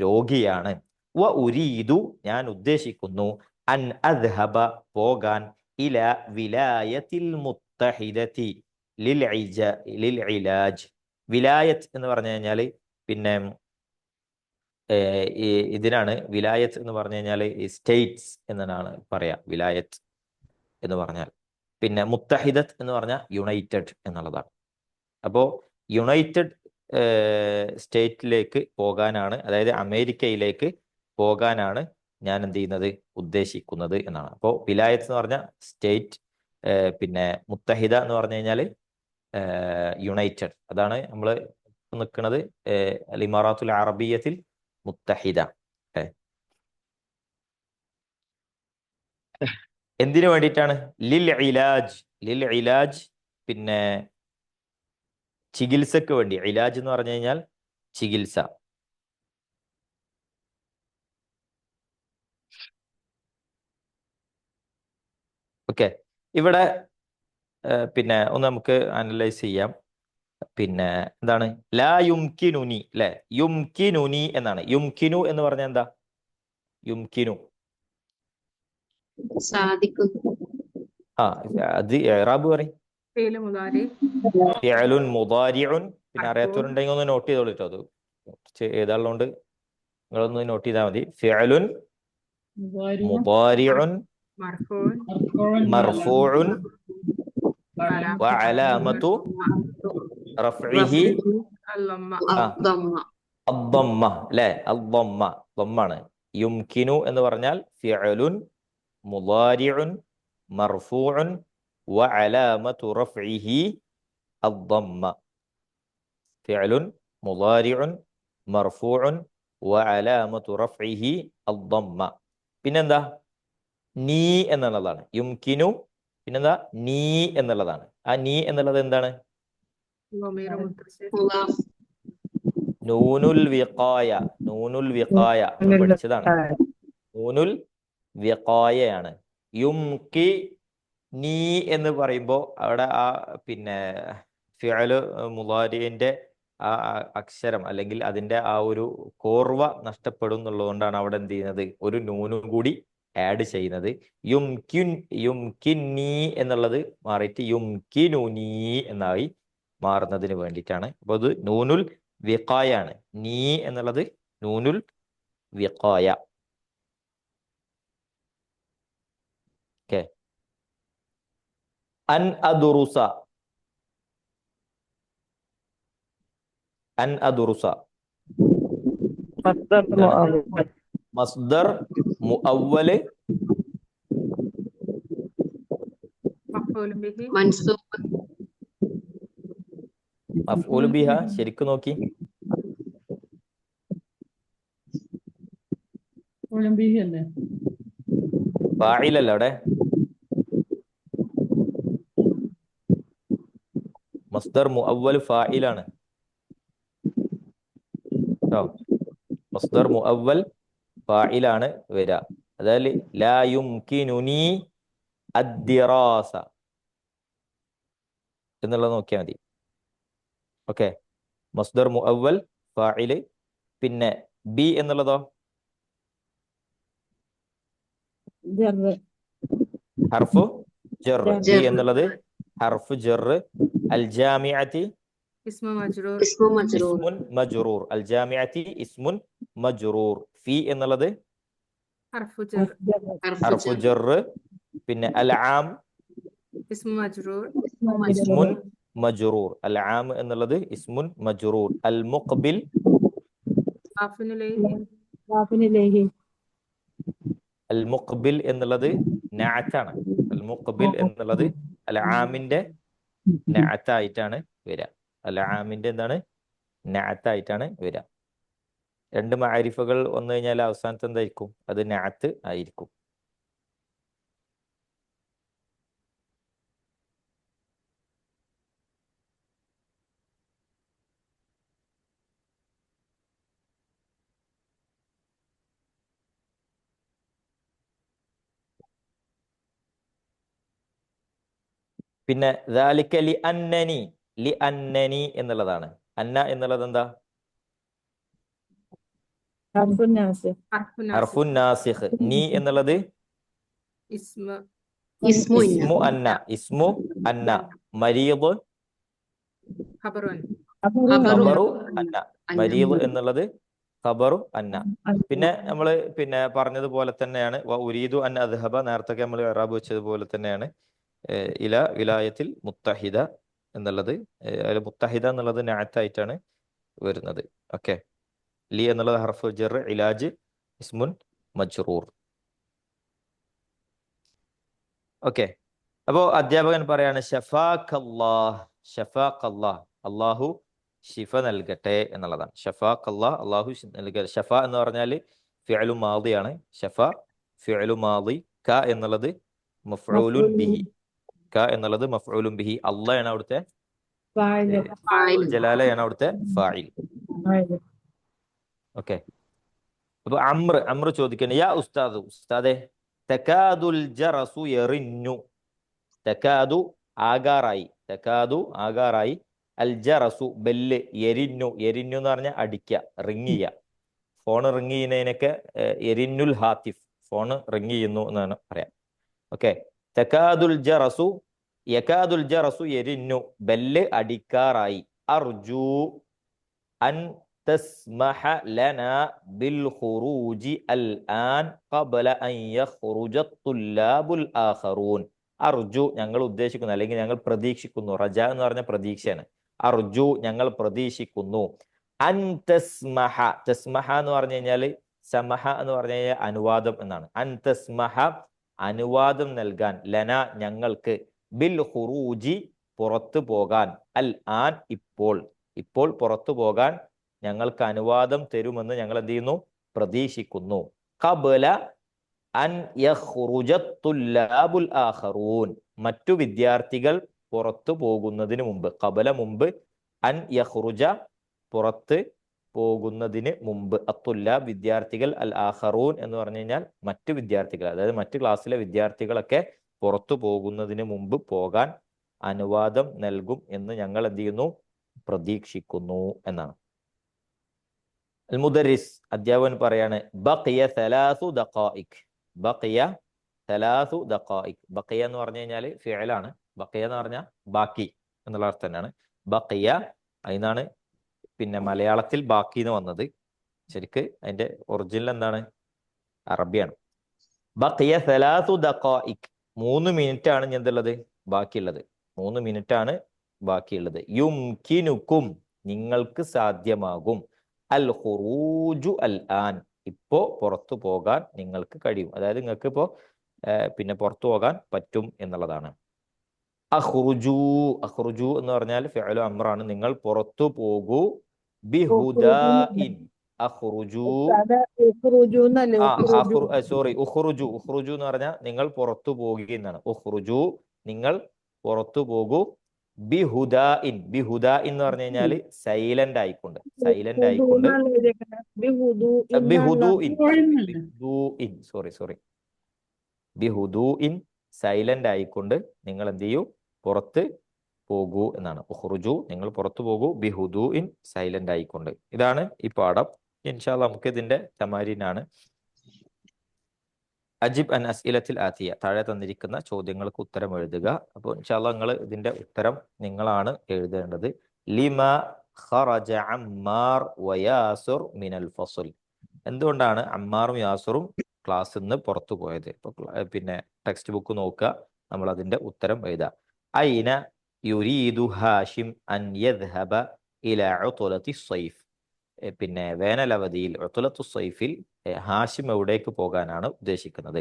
രോഗിയാണ്, വ ഉരീദു ഞാൻ ഉദ്ദേശിക്കുന്നു, അൻ അദ്ഹബ പോകാൻ, ഇല വിലായത്തിൽ മുത്തഹിദതി ലിൽ ഇലാജ്. വിലായത്ത് എന്ന് പറഞ്ഞു കഴിഞ്ഞാൽ പിന്നെ ഇതിനാണ് വിലായത്ത് എന്ന് പറഞ്ഞു കഴിഞ്ഞാൽ സ്റ്റേറ്റ്സ് എന്നാണ് പറയാ, വിലായത്ത് എന്ന് പറഞ്ഞാൽ. പിന്നെ മുത്തഹിദത്ത് എന്ന് പറഞ്ഞാൽ യുണൈറ്റഡ് എന്നുള്ളതാണ്. അപ്പോൾ യുണൈറ്റഡ് സ്റ്റേറ്റിലേക്ക് പോകാനാണ്, അതായത് അമേരിക്കയിലേക്ക് പോകാനാണ് ഞാൻ എന്ത് ചെയ്യുന്നത്, ഉദ്ദേശിക്കുന്നത് എന്നാണ്. അപ്പോൾ വിലായത്ത് എന്ന് പറഞ്ഞാൽ സ്റ്റേറ്റ്, പിന്നെ മുത്തഹിദ എന്ന് പറഞ്ഞു കഴിഞ്ഞാൽ യുണൈറ്റഡ്. അതാണ് നമ്മൾ നിൽക്കുന്നത് അൽ ഇമാറാത്തുൽ അറബിയത്തിൽ മുത്തഹിദ. എന്തിനു വേണ്ടിയിട്ടാണ്? ലിൽ ഇലാജ് പിന്നെ ചികിത്സക്ക് വേണ്ടി. ഇലാജ് എന്ന് പറഞ്ഞു കഴിഞ്ഞാൽ ചികിത്സ. ഓക്കെ, ഇവിടെ പിന്നെ ഒന്ന് നമുക്ക് അനലൈസ് ചെയ്യാം. പിന്നെ എന്താണ് ലാ യുംകിനുനി, അല്ലെ? യുംകിനുനി എന്നാണ്. യുംകിനു എന്ന് പറഞ്ഞാൽ എന്താ? യുംകിനു സാധിക്കുന്നു. അത് ഇറാബ് പറയും. ഫീല് മുതാരി ഫിഅലുൻ മുദാരിഉൻ. പിന്നെ മർഫൂൻ അറിയാത്തവരുണ്ടെങ്കിൽ ഒന്ന് നോട്ട് ചെയ്തോളിട്ടോ. അത് കുറച്ച് എഴുതാനുള്ളതുകൊണ്ട് നിങ്ങളൊന്ന് നോട്ട് ചെയ്താൽ മതി. ഫിഅലുൻ മുദാരിഉൻ മുദാരിഉൻ മർഫൂൻ മർഫൂഉൻ വഅലാമത്തു വഅലാമത്തു റഫ്ഇഹി അല്ലമ്മ അദ്ദമ്മ. അദ്ദമ്മ, അല്ലേ? അദ്ദമ്മ ദമ്മാണ്. യുംകിനു എന്ന് പറഞ്ഞാൽ ഫിഅലുൻ മുദാരിഉൻ മർഫൂഉൻ വഅലാമത്തു റഫ്ഇഹി അദ്ദമ്മ. ഫിഅലുൻ മുദാരിഉൻ മർഫൂഉൻ വഅലാമത്തു റഫ്ഇഹി അദ്ദമ്മ. പിന്നെന്താ? നീ എന്നുള്ളതാണ്. യുംകിനു പിന്നെന്താ? നീ എന്നുള്ളതാണ്. ആ നീ എന്നുള്ളത് എന്താണ്? ളമീർ മുത്തസിൽ മുളാഫ്. നൂനുൽ വിഖായ. നൂനുൽ വിഖായ നമ്മൾ പഠിച്ചതാണ്. നൂനുൽ വിഖായയാണ്. യുംകി നീ എന്ന് പറയുമ്പോൾ അവിടെ ആ പിന്നെ ഫിഅല് മുളാരിന്റെ ആ അക്ഷരം അല്ലെങ്കിൽ അതിന്റെ ആ ഒരു കോർവ നഷ്ടപ്പെടും എന്നുള്ളതുകൊണ്ടാണ് അവിടെ എന്ത് ചെയ്യുന്നത്? ഒരു നൂനും കൂടി ആഡ് ചെയ്യുന്നത്. യുംകിന്നീ എന്നുള്ളത് മാറിയിട്ട് യുംകിനുനീ എന്നായി മാറുന്നതിന് വേണ്ടിയിട്ടാണ്. അപ്പൊ അത് നൂനുൽ വിഖായാണ്. നീ എന്നുള്ളത് നൂനുൽ വിഖായ. ഓക്കെ. അൻ അദുറുസ. അൻ അദുറുസ മസ്ദർ മുഅവ്വല് മഫ്ഊൽ ബിഹി മൻസൂബ്. മഫ്ഊൽ ബിഹ. ശരിക്കും നോക്കി. ബിഹി അല്ലേ? ഫാഇലല്ല അവിടെ. മസ്ദർ മുഅവ്വൽ ഫാഇലാണ്. മസ്ദർ മുഅവ്വൽ ഫാഇലാണ് വരിക. അതായത് ലാ യുംകിനുനി അദ്ദിറാസ എന്നുള്ളത് നോക്കിയാൽ മതി. ഓക്കെ, മസ്ദർ മുഅവ്വൽ ഫാഇല്. പിന്നെ ബി എന്നുള്ളതോ ജറ് ഹർഫു ജർ. ബി ജർ. എന്നുള്ളത് ഹർഫു ജർ. അൽ ജാമിഅത്തി ഇസ്മു മജ്റൂർ ഇസ്മു മജ്റൂർ. ഇസ്മുൻ മജ്റൂർ. അൽ ജാമിഅത്തി ഇസ്മുൻ മജ്റൂർ. ഫി എന്നുള്ളത് ഹർഫു ജർ ഹർഫു ജർ. പിന്നെ അൽ ആം ഇസ്മു മജ്റൂർ ഇസ്മുൻ മജ്റൂർ. അൽ ആം എന്നുള്ളത് ഇസ്മുൻ മജ്റൂർ. അൽ മുഖ്ബിൽ ഖാഫിൻ ഇലൈഹി വാഫിനിലേഹി അൽ മുഖ്ബിൽ എന്നുള്ളത് നഅത്താണ്. അൽ മുഖ്ബിൽ എന്നുള്ളത് അൽ ആമിന്റെ നഅത്തായിട്ടാണ് വരിക. അൽ ആമിന്റെ എന്താണ്? നഅത്തായിട്ടാണ് വരിക. രണ്ട് മഅരിഫകൾ വന്നു കഴിഞ്ഞാൽ അവസാനത്തെ എന്തായിരിക്കും? അത് നഅത്ത് ആയിരിക്കും. പിന്നെ ദാലിക ലി അന്നനി എന്നുള്ളതാണ്. അന്ന എന്നുള്ളത് എന്താ? ഹർഫുൻ നാസിഖ് ഹർഫുൻ നാസിഖ്. നീ എന്നുള്ളത് ഇസ്മു ഇസ്മു ഇസ്മു അന്ന. ഇസ്മു അന്ന. മരീദ് ഖബറുൻ ഖബറു അന്ന. മരീദ് എന്നുള്ളത് ഖബറു അന്ന. പിന്നെ നമ്മൾ പിന്നെ പറഞ്ഞതുപോലെ തന്നെയാണ് വ ഉരീദു അൻ അദ്ഹബ. നേരത്തെ നമ്മൾ ഇറാബ് വെച്ചതുപോലെ തന്നെയാണ് ഇല വിലായത്തിൽ മുത്തഹിദ എന്നുള്ളത്. മുത്തഹിദ എന്നുള്ളത് നഅത്തായിട്ടാണ് വരുന്നത്. ഓക്കെ. ലി എന്നുള്ളത് ഹർഫു ജർ. ഇലാജ് ഇസ്മുൻ മജ്റൂർ. ഓക്കെ, അപ്പോ അധ്യാപകൻ പറയാണ് ഷഫാഖല്ലാഹ്, ഷഫാഖല്ലാഹ്, അള്ളാഹു ഷിഫ നൽകട്ടെ എന്നുള്ളതാണ്. ഷഫാഖല്ലാഹ്, അള്ളാഹു നൽകട്ടെ. ഷഫ എന്ന് പറഞ്ഞാൽ ഫിഅലു മാദിയാണ്. ഷഫ ഫിഅലു മാദി, ക എന്നുള്ളത് മഫ്ഊലുൻ ബിഹി, ക എന്നുള്ളത് മഫ്ഊലുൻ ബിഹി. അള്ളാഹയാണ് അവിടുത്തെ ഫായില് ഫായില്. ജലാലയാണ് അവിടുത്തെ ഫാഇൽ. ഫായില് ഓക്കെ. അപ്പൊ അമ്ര ചോദിക്കണേ, യാ ഉസ്താദ്, ഉസ്താദെ, തകാദുൽ ജറസു യറിന്നു, തകാദു ആകാറായി, തകാദു ആകാറായി, അൽ ജറസു ബെല്ല്, യരിന്നു, യരിന്നു എന്ന് പറഞ്ഞാൽ അടിക്കുക, റിങ് ചെയ്യുക. ഫോൺ റിങ് ചെയ്യുന്നതിനൊക്കെ എരിന്നുൽ ഹാത്തിഫ്, ഫോൺ റിങ് ചെയ്യുന്നു എന്നാണ് പറയാം. ഓക്കെ. തകാദുൽ ജറസു, യകാദുൽ ജറസു യരിന്നു, ബെല്ല് അടിക്കാറായി. അർജു അൻ തസ്മഹ ലനാ ബിൽ ഖുറൂജി അൽ ആൻ ഖബല അൻ യഖ്റുജ തുല്ലാബുൽ ആഖറൂൻ. അർജു ഞങ്ങൾ ഉദ്ദേശിക്കുന്നു, അല്ലെങ്കിൽ ഞങ്ങൾ പ്രതീക്ഷിക്കുന്നു. റജ എന്ന് പറഞ്ഞ പ്രതീക്ഷയാണ്. അർജു ഞങ്ങൾ പ്രതീക്ഷിക്കുന്നു. അൻ തസ്മഹ, തസ്മഹ എന്ന് പറഞ്ഞു കഴിഞ്ഞാൽ സമഹ എന്ന് പറഞ്ഞു കഴിഞ്ഞാൽ അനുവാദം എന്നാണ്. അൻ തസ്മഹ അനുവാദം നൽകാൻ, ലന ഞങ്ങൾക്ക്, ബിൽ ഖുറൂജി പുറത്തു പോകാൻ, അൽ ആൻ ഇപ്പോൾ, ഇപ്പോൾ പുറത്തു പോകാൻ ഞങ്ങൾക്ക് അനുവാദം തരുമെന്ന് ഞങ്ങൾ എന്ത് ചെയ്യുന്നു, പ്രതീക്ഷിക്കുന്നു. ഖബല അൻ യഖ്റുജ തുല്ലാബുൽ ആഖറൂൻ, മറ്റു വിദ്യാർത്ഥികൾ പുറത്തു പോകുന്നതിന് മുമ്പ്, ഖബല മുമ്പ്, അൻ യഖ്റുജ പുറത്ത് പോകുന്നതിന് മുമ്പ്, അത്തുല്ലാബ് വിദ്യാർത്ഥികൾ, അൽ ആഖറൂൻ എന്ന് പറഞ്ഞു കഴിഞ്ഞാൽ മറ്റു വിദ്യാർത്ഥികൾ, അതായത് മറ്റു ക്ലാസ്സിലെ വിദ്യാർത്ഥികളൊക്കെ പുറത്തു പോകുന്നതിന് മുമ്പ് പോകാൻ അനുവാദം നൽകും എന്ന് ഞങ്ങൾ എന്ത് ചെയ്യുന്നു, പ്രതീക്ഷിക്കുന്നു എന്നാണ്. അൽ മുദരിസ് അധ്യാപകൻ പറയാണ്, ബഖിയ സലാസു ദഖായിക്, ബഖിയ സലാസു ദഖായിക്. ബഖിയ എന്ന് പറഞ്ഞു കഴിഞ്ഞാൽ ഫിഅലാണ്. ബഖിയ എന്ന് പറഞ്ഞാൽ ബാക്കി എന്നുള്ള അർത്ഥം തന്നെയാണ്. ബഖിയ അതിനാണ് പിന്നെ മലയാളത്തിൽ ബാക്കി എന്ന് വന്നത്. ശരിക്ക് അതിന്റെ ഒറിജിനൽ എന്താണ്, അറബിയാണ്. ബഖിയ സലാസു ദഖായിക്, 3 മിനിറ്റ് ആണ് എന്തുള്ളത്, ബാക്കിയുള്ളത്. 3 മിനിറ്റ് ആണ് ബാക്കിയുള്ളത്. യുംകിനുക്കും നിങ്ങൾക്ക് സാധ്യമാകും, അൽ ഖുറൂജു അൽ ആൻ ഇപ്പോ പുറത്തു പോകാൻ നിങ്ങൾക്ക് കഴിയും, അതായത് നിങ്ങൾക്ക് ഇപ്പോ പിന്നെ പുറത്തു പോകാൻ പറ്റും എന്നുള്ളതാണ്. അഖ്റുജു, അഖ്റുജു എന്ന് പറഞ്ഞാൽ ഫിഅലു അംറാണ്. നിങ്ങൾ പുറത്തു പോകൂ. ബിഹുദാഇൻ, അഖ്റുജു, ഉഖ്റുജു എന്നല്ലേ, ഉഖ്റുജു. സോറി, ഉഖ്റുജു, ഉഖ്റുജു എന്ന് പറഞ്ഞാൽ നിങ്ങൾ പുറത്തു പോകുക എന്നാണ്. ഉഖ്റുജു നിങ്ങൾ പുറത്തു പോകൂ. ബിഹുദാഇൻ, ബിഹുദാഇൻ എന്ന് പറഞ്ഞു കഴിഞ്ഞാൽ സൈലന്റ് ആയിക്കൊണ്ട്, സൈലന്റ് ആയിക്കൊണ്ട്. ബിഹുദൂഇൻ, ബിഹുദൂഇൻ, സോറി, ബിഹുദൂഇൻ സൈലന്റ് ആയിക്കൊണ്ട് നിങ്ങൾ എന്ത് ചെയ്യൂ, പുറത്ത് പോകൂ എന്നാണ്. ഉഖ്റുജു നിങ്ങൾ പുറത്തു പോകൂ, ബിഹുദൂഇൻ സൈലന്റ് ആയിക്കൊണ്ട്. ഇതാണ് ഈ പാഠം. ഇൻഷാ അല്ലാഹ് നമുക്ക് ഇതിന്റെ തമാരീനാണ്. അജിബ് അൻ അസ്ഇലത്തിൽ ആതിയ, താഴെ തന്നിരിക്കുന്ന ചോദ്യങ്ങൾക്ക് ഉത്തരം എഴുതുക. അപ്പോൾ ഇൻഷാ അല്ലാഹ് നിങ്ങൾ ഇതിന്റെ ഉത്തരം നിങ്ങളാണ് എഴുതേണ്ടത്. ലിമ ഖറജ അമ്മാർ വയാസുർ മിനൽ ഫസ്ൽ, എന്തുകൊണ്ടാണ് അമ്മാറും യാസുറും ക്ലാസ്സിൽ നിന്ന് പുറത്തു പോയത്? ഇപ്പൊ പിന്നെ ടെക്സ്റ്റ് ബുക്ക് നോക്കുക, നമ്മൾ അതിന്റെ ഉത്തരം എഴുതാം. ഐന യുരീദു ഹാഷിം അൻ യദ്ഹബ ഇല ഉത്ലത്തി സ്വൈഫ്, പിന്നെ വേനലവധിയിൽ ഉത്ലത്തു സ്വൈഫിൽ ഹാഷിം എവിടേക്ക് പോകാനാണ് ഉദ്ദേശിക്കുന്നത്?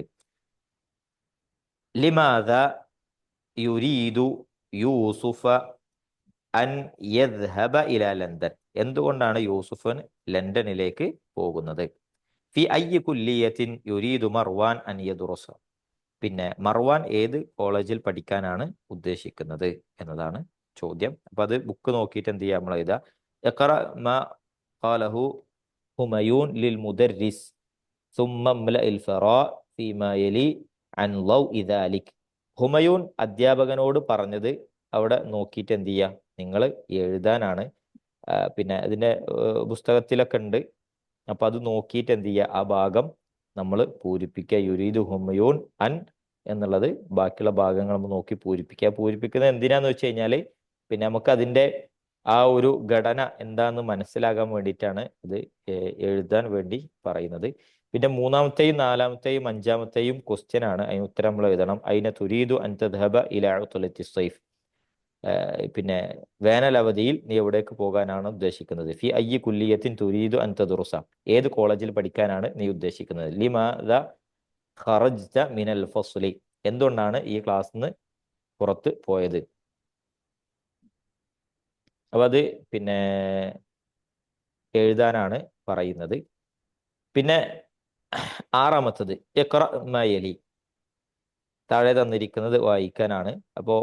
ലിമാദ യുരീദു യൂസുഫ അൻ യദ്ഹബ ഇല ലണ്ടൻ, എന്തുകൊണ്ടാണ് യൂസുഫൻ ലണ്ടനിലേക്ക് പോകുന്നത്? ഫി അയ്യി കുല്ലിയത്തിൻ യുരീദു മർവാൻ അൻ യദ്റുസ, പിന്നെ മർവാൻ ഏത് കോളേജിൽ പഠിക്കാനാണ് ഉദ്ദേശിക്കുന്നത് എന്നതാണ് ചോദ്യം. അപ്പൊ അത് ബുക്ക് നോക്കിയിട്ട് എന്ത് ചെയ്യാം, നമ്മൾ എഴുതാം. ഇഖ്റ മാ ഖാലഹു ഹുമയൂൻ ലിൽ മുദർരിസ് സുമ്മ ഇംലഇൽ ഫറാ ഫീമാ യലി അൻ ലൗഇ ദാലിക്. ഹുമയൂൻ അധ്യാപകനോട് പറഞ്ഞത് അവിടെ നോക്കിയിട്ട് എന്ത് ചെയ്യുക, നിങ്ങൾ എഴുതാനാണ്. പിന്നെ ഇതിന്റെ പുസ്തകത്തിലൊക്കെ ഉണ്ട്. അപ്പൊ അത് നോക്കിയിട്ട് എന്ത് ചെയ്യുക, ആ ഭാഗം നമ്മൾ പൂരിപ്പിക്കുക. യുരീദു ഹുമയൂൻ അൻ എന്നുള്ളത് ബാക്കിയുള്ള ഭാഗങ്ങൾ നമ്മൾ നോക്കി പൂരിപ്പിക്കുക. പൂരിപ്പിക്കുന്നത് എന്തിനാന്ന് വെച്ച് കഴിഞ്ഞാല് പിന്നെ നമുക്ക് അതിന്റെ ആ ഒരു ഘടന എന്താന്ന് മനസ്സിലാകാൻ വേണ്ടിയിട്ടാണ് ഇത് എഴുതാൻ വേണ്ടി പറയുന്നത്. പിന്നെ 3-ാമത്തെയും 4-ാമത്തെയും 5-ാമത്തെയും ക്വസ്റ്റ്യൻ ആണ്, അതിന് ഉത്തരം നമ്മൾ എഴുതണം. അയിന തുരീദു അൻ തദ്ഹബ ഇലാ ഉത്ലത്തി സ്വൈഫ്, പിന്നെ വേനലവധിയിൽ നീ എവിടേക്ക് പോകാനാണ് ഉദ്ദേശിക്കുന്നത്? ഫി അയ്യി കുല്ലിയത്തിൻ തുരീദു അൻ തദ്റുസ, ഏത് കോളേജിൽ പഠിക്കാനാണ് നീ ഉദ്ദേശിക്കുന്നത്? ലിമാദ ഖറജ്ത മിനൽ ഫസ്ലി, എന്തുകൊണ്ടാണ് ഈ ക്ലാസ്സിൽ നിന്ന് പുറത്ത് പോയത്. അപ്പൊ അത് പിന്നെ എഴുതാനാണ് പറയുന്നത്. പിന്നെ ആറാമത്തത് ഇഖ്റ മാ യലി, താഴെ തന്നിരിക്കുന്നത് വായിക്കാനാണ്. അപ്പോ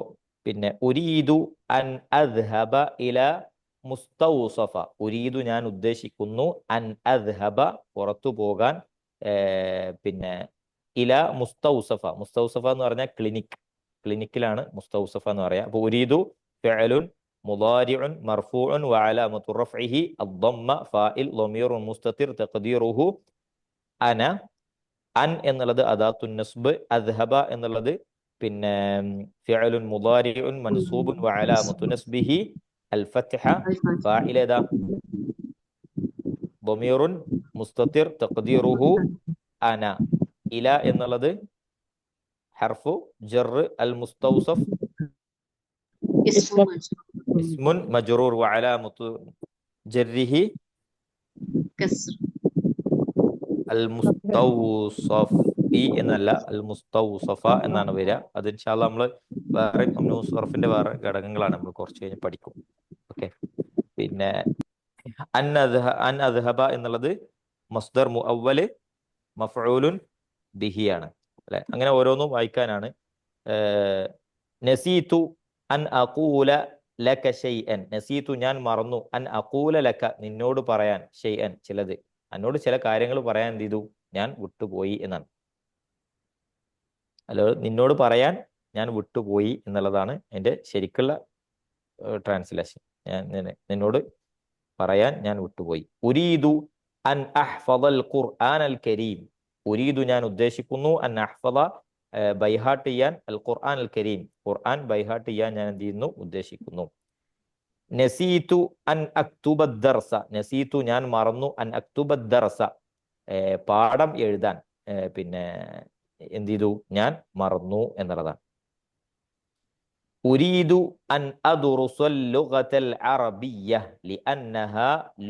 പിന്നെ ഉരീദു അൻ അദ്ഹബ ഇല മുസ്തൗസഫ, ഉരീദു ഞാൻ ഉദ്ദേശിക്കുന്നു, അൻ അദ്ഹബ പുറത്തു പോകാൻ, പിന്നെ ഇല മുസ്തൗസഫ, മുസ്തൗസഫ എന്ന് പറഞ്ഞാൽ ക്ലിനിക്കിലാണ് മുസ്തൗസഫ എന്ന് പറയാം. അപ്പൊ ഉരീദു ഫിഅലുൻ മുദാരിഉൻ മർഫൂഉൻ വഅലാമത്തു റഫ്ഇഹി അദ്ദമ്മ ഫാഇൽ ളമീറുൻ മുസ്തതിർ തഖ്ദീറുഹു അന. അൻ എന്നുള്ളത് അദാത്തുൻ നസ്ബ്, അദ്ഹബ എന്നുള്ളത് പിന്നെ ഫിഅലുൻ മുദാരിഉൻ മൻസൂബുൻ വഅലാമത്തു നസ്ബിഹി അൽ ഫത്ഹ. ഫാഇൽ ഏതാ? ളമീറുൻ മുസ്തതിർ തഖ്ദീറുഹു അന. ഇല എന്നുള്ളത് ഹർഫു ജർ, അൽ മുസ്തൗസഫ് اسم مجرور ഇസ്മുൻ മജ്റൂർ വഅലാമത്തു ജർരിഹി كسر അൽ മുസ്തൗസഫ്. ഈ എന്നല്ല, അൽ മുസ്തൗസഫ എന്നാണ് വരിക. അത് ഇൻഷാ അല്ലാഹ് നമ്മൾ വേറെ സർഫിന്റെ വേറെ ഘടകങ്ങളാണ് നമ്മൾ കുറച്ച് കഴിഞ്ഞ് പഠിക്കും. ഓക്കെ. പിന്നെ അൻ അദ്ഹബ എന്നുള്ളത് മസ്ദർ മുഅവ്വല് മഫ്ഊലുൻ ബിഹി ആണ് അല്ലെ. അങ്ങനെ ഓരോന്നും വായിക്കാനാണ്. നസീതു അൻ അഖൂല ലക ഷൈഅൻ, നസീതു ഞാൻ മറന്നു, അൻ അഖൂല ലക നിന്നോട് പറയാൻ, ഷൈഅൻ ചിലത്, എന്നോട് ചില കാര്യങ്ങൾ പറയാൻ എന്ത് ചെയ്തു, ഞാൻ വിട്ടുപോയി എന്നാണ്. അല്ലോ നിന്നോട് പറയാൻ ഞാൻ വിട്ടുപോയി എന്നുള്ളതാണ് എൻ്റെ ശരിക്കുള്ള ട്രാൻസ്ലേഷൻ. ഞാൻ നിന്നോട് പറയാൻ ഞാൻ വിട്ടുപോയി. ഉരീദു അൻ അഹ്ഫദൽ ഖുർആൻ അൽ കരീം, ഉരീദു ഞാൻ ഉദ്ദേശിക്കുന്നു, അൻ അഹ്ഫദ ബൈഹാട്ട് ചെയ്യാൻ, അൽ ഖുർആൻ അൽ കരീം ഖുർആൻ ബൈഹാട്ട് ചെയ്യാൻ ഞാൻ എന്ത് ചെയ്യുന്നു, ഉദ്ദേശിക്കുന്നു. നസീതു അൻ അക്തുബ ദർസ, നസീതു ഞാൻ മറന്നു, അൻ അക്തുബ ദർസ പാഠം എഴുതാൻ, പിന്നെ എന്ത് ചെയ്തു, ഞാൻ മറന്നു എന്നുള്ളതാണ്. ഉരീദു അൻ അദ്റുസൽ ലുഗതൽ അറബിയ്യ ലിഅന്നഹ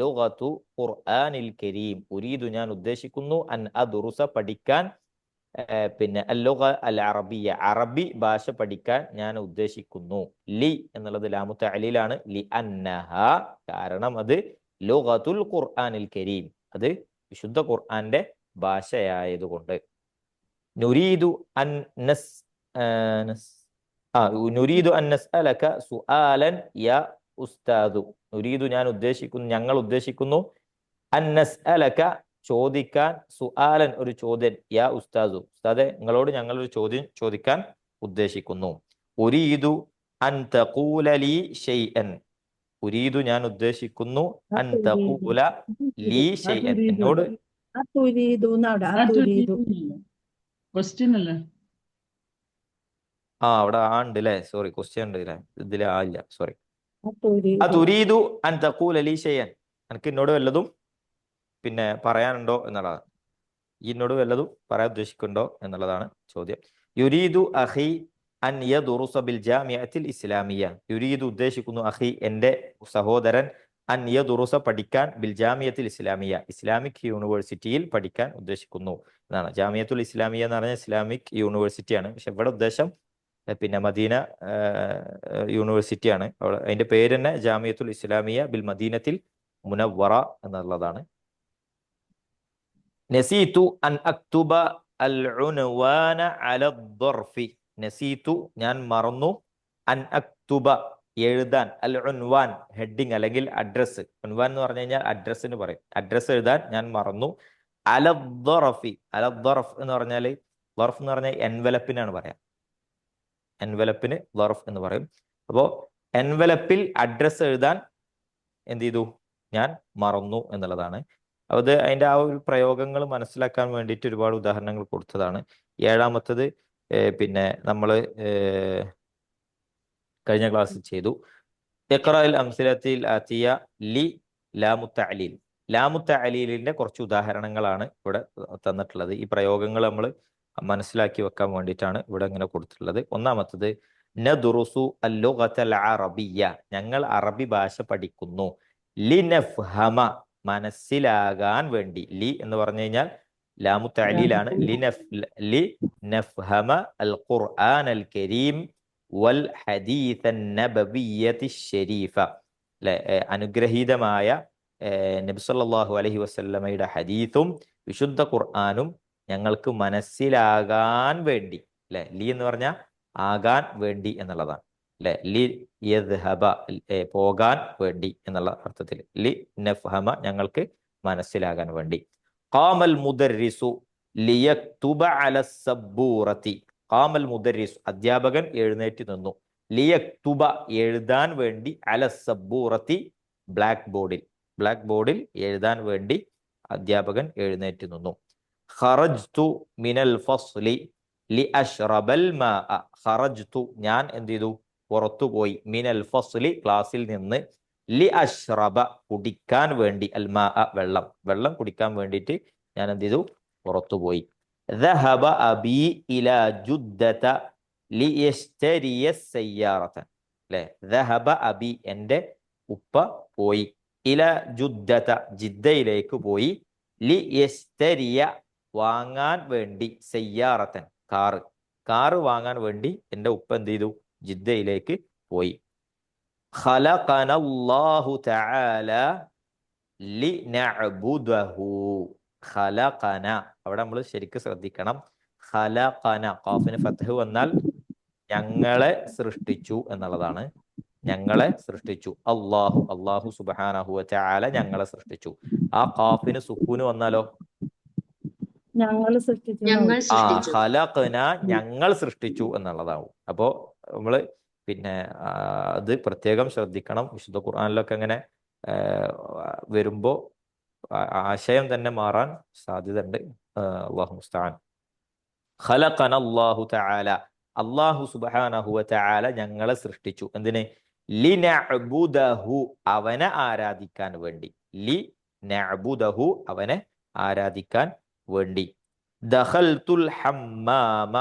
ലുഗതു ഖുർആനിൽ കരീം, ഉരീദു ഞാൻ ഉദ്ദേശിക്കുന്നു, അൻ അദ്റുസ പഠിക്കാൻ, പിന്നെ അല്ലുഗ അൽ അറബിയ അറബി ഭാഷ പഠിക്കാൻ ഞാൻ ഉദ്ദേശിക്കുന്നു. ലി എന്നുള്ളത് ലാമു തഅലീലാണ്, ലി അന്നഹ കാരണം അത് ലുഗതുൽ ഖുർആനിൽ കരീം അത് വിശുദ്ധ ഖുർആന്റെ ഭാഷയായതുകൊണ്ട്. നുരീദു അൻ നുരീദു അൻ നസ്അലക സുആലൻ യാ ഉസ്താദു, നുരീദു ഞാൻ ഉദ്ദേശിക്കുന്നു, ഞങ്ങൾ ഉദ്ദേശിക്കുന്നു, അൻ നസ്അലക ചോദിക്കാൻ, സുആലൻ ഒരു ചോദ്യം, യാ ഉസ്താദു ഉസ്താദെ നിങ്ങളോട് ഞങ്ങൾ ഒരു ചോദ്യം ചോദിക്കാൻ ഉദ്ദേശിക്കുന്നു. ഉരീദു അൻ തഖൂല ലി ഷൈഅൻ, ഉരീദു ഞാൻ ഉദ്ദേശിക്കുന്നു, അൻ തഖൂല ലി ഷൈഅൻ എന്നോട്. ക്വസ്റ്റ്യൻ അല്ലേ? അവിടെ ആ ഉണ്ട് അല്ലേ, സോറി ക്വസ്റ്റ്യൻ ഉണ്ട് അല്ലേ, ഇതില് ആ ഇല്ല, സോറി. അതുരീദു അൻ തഖൂല ലി ഷൈഅൻ, എനിക്ക് എന്നോട് വല്ലതും പിന്നെ പറയാനുണ്ടോ എന്നുള്ളതാണ്. ഈ എന്നോട് വല്ലതും പറയാൻ ഉദ്ദേശിക്കുന്നുണ്ടോ എന്നുള്ളതാണ് ചോദ്യം. യുരീദു അഖി അൻ യദുറുസ ബിൽ ജാമിഅത്തിൽ ഇസ്ലാമിയ, യുരീദു ഉദ്ദേശിക്കുന്നു, അഖി എൻ്റെ സഹോദരൻ, അൻ യദുറുസ പഠിക്കാൻ, ബിൽ ജാമിയത്തിൽ ഇസ്ലാമിയ ഇസ്ലാമിക് യൂണിവേഴ്സിറ്റിയിൽ പഠിക്കാൻ ഉദ്ദേശിക്കുന്നു എന്നാണ്. ജാമിയത്തുൽ ഇസ്ലാമിയ എന്ന് പറഞ്ഞാൽ ഇസ്ലാമിക് യൂണിവേഴ്സിറ്റിയാണ്, പക്ഷെ ഇവിടെ ഉദ്ദേശം പിന്നെ മദീന യൂണിവേഴ്സിറ്റിയാണ്. അവിടെ അതിന്റെ പേര് തന്നെ ജാമിയത്തുൽ ഇസ്ലാമിയ ബിൽ മദീനത്തിൽ മുനവ്വറ എന്നുള്ളതാണ്. നസീതു അൻ അക്തുബ അൽ ഉൻവാന അല ദർഫി, നസീതു ഞാൻ മറന്നു, അൻ അക്തുബ എഴുതാൻ, അൽ ഉൻവാൻ ഹെഡിങ് അല്ലെങ്കിൽ അഡ്രസ്, ഉൻവാൻ എന്ന് പറഞ്ഞു കഴിഞ്ഞാൽ അഡ്രസ്സിന് പറയും, അഡ്രസ് എഴുതാൻ ഞാൻ മറന്നു, അല ദർഫി, അല ദർഫ് എന്ന് പറഞ്ഞാൽ, ദർഫ് എന്ന് പറഞ്ഞാൽ എൻവലപ്പിനാണ് പറയാം, എൻവലപ്പിന് ദർഫ് എന്ന് പറയും. അപ്പോൾ എൻവലപ്പിൽ അഡ്രസ് എഴുതാൻ എന്ത് ചെയ്തു, ഞാൻ മറന്നു എന്നുള്ളതാണ്. അത് അതിന്റെ ആ ഒരു പ്രയോഗങ്ങൾ മനസ്സിലാക്കാൻ വേണ്ടിയിട്ട് ഒരുപാട് ഉദാഹരണങ്ങൾ കൊടുത്തതാണ്. ഏഴാമത്തത് പിന്നെ നമ്മൾ കഴിഞ്ഞ ക്ലാസ്സിൽ ചെയ്തു. ഇഖ്റഅൽ അംസിലത്തിൽ ആതിയ ലി ലാമു തഅലീൽ, ലാമു തഅലീലിന്റെ കുറച്ച് ഉദാഹരണങ്ങളാണ് ഇവിടെ തന്നിട്ടുള്ളത്. ഈ പ്രയോഗങ്ങൾ നമ്മൾ മനസ്സിലാക്കി വെക്കാൻ വേണ്ടിയിട്ടാണ് ഇവിടെ ഇങ്ങനെ കൊടുത്തിട്ടുള്ളത്. ഒന്നാമത്തത് നദുറുസു അൽ-ലുഗതൽ അറബിയ്യ, ഞങ്ങൾ അറബി ഭാഷ പഠിക്കുന്നു, ലിനഫ്ഹമ മനസ്സിലാകാൻ വേണ്ടി, ലി എന്ന് പറഞ്ഞു കഴിഞ്ഞാൽ ലാമു തഅലീലാണ്, ലിനഫ്ഹമ അൽ ഖുർആൻ അൽ കരീം വൽ ഹദീസൻ നബവിയ്യതി ശരീഫ, അല്ലെ, അനുഗ്രഹീതമായ നബി സല്ലല്ലാഹു അലൈഹി വസല്ലമയുടെ ഹദീസും വിശുദ്ധ ഖുർആനും ഞങ്ങൾക്ക് മനസ്സിലാകാൻ വേണ്ടി, അല്ലെ, ലി എന്ന് പറഞ്ഞാൽ ആകാൻ വേണ്ടി എന്നുള്ളതാണ്, അല്ലെ, ലി യദ്ഹബ, പോകാൻ വേണ്ടി എന്നുള്ള അർത്ഥത്തിൽ, ലി നഫ്ഹമ ഞങ്ങൾക്ക് മനസ്സിലാകാൻ വേണ്ടി. ഖാമൽ മുദർരിസു ലിയക്തുബ അല സബ്ബൂറത്തി, ഖാമൽ മുദർരിസു അധ്യാപകൻ എഴുന്നേറ്റ് നിന്നു, ലിയക്തുബ എഴുതാൻ വേണ്ടി, അല സബ്ബൂറത്തി ബ്ലാക്ക് ബോർഡിൽ എഴുതാൻ വേണ്ടി അധ്യാപകൻ എഴുന്നേറ്റ് നിന്നു. ഖറജ്തു മിനൽ ഫസ്ലി ലി അഷ്റബൽ മാഅ, ഖറജ്തു ഞാൻ എന്ത് ചെയ്തു, പുറത്തുപോയി, മിനൽ ഫസ്ലി ക്ലാസ്സിൽ നിന്ന്, ലി അഷ്റബ കുടിക്കാൻ വേണ്ടി, അൽ മാഅ വെള്ളം കുടിക്കാൻ വേണ്ടിയിട്ട് ഞാൻ എന്ത് ചെയ്തു, പുറത്തുപോയി. ദഹബ അബി ഇലാ ജുദ്ദത ലിയശ്തരിയ സയ്യാറത, അല്ലെ, ദഹബ അബി എൻ്റെ ഉപ്പ പോയി, ഇല ജുദ്ദത ജിദ്ദയിലേക്ക് പോയി, ലിയശ്തരിയ വാങ്ങാൻ വേണ്ടി, സയ്യാറത്തൻ കാറ് വാങ്ങാൻ വേണ്ടി എൻ്റെ ഉപ്പ എന്ത് ചെയ്തു, ജിദ്ദയിലേക്ക് പോയി. ഖലഖനല്ലാഹു തആല ലിനഅബുദഹു, ഖലഖന അവിടെ നമ്മൾ ശരിക്കും ശ്രദ്ധിക്കണം. ഖലഖന ഖാഫിന് ഫത്ഹ് വന്നാൽ ഞങ്ങളെ സൃഷ്ടിച്ചു എന്നുള്ളതാണ്. ഞങ്ങളെ സൃഷ്ടിച്ചു, അല്ലാഹു സുബ്ഹാനഹു വ തആല ഞങ്ങളെ സൃഷ്ടിച്ചു. ആ ഖാഫിന് സുക്കൂന് വന്നാലോ, ഞങ്ങൾ സൃഷ്ടിച്ചു. ഖലഖന ഞങ്ങൾ സൃഷ്ടിച്ചു എന്നുള്ളതാവും. അപ്പോ നമ്മള് പിന്നെ അത് പ്രത്യേകം ശ്രദ്ധിക്കണം. വിശുദ്ധ ഖുർആനിലൊക്കെ അങ്ങനെ വരുമ്പോ ആശയം തന്നെ മാറാൻ സാധ്യതയുണ്ട്. അല്ലാഹു മുസ്തആൻ. ഖലഖന അല്ലാഹു തആല, അല്ലാഹു സുബ്ഹാനഹു വ തആല ഞങ്ങളെ സൃഷ്ടിച്ചു. എന്തിന്? ലിനഅബുദഹു അവനെ ആരാധിക്കാൻ വേണ്ടി, ലിനഅബുദഹു അവനെ ആരാധിക്കാൻ വേണ്ടി. ദഖൽതുൽ ഹമ്മാമ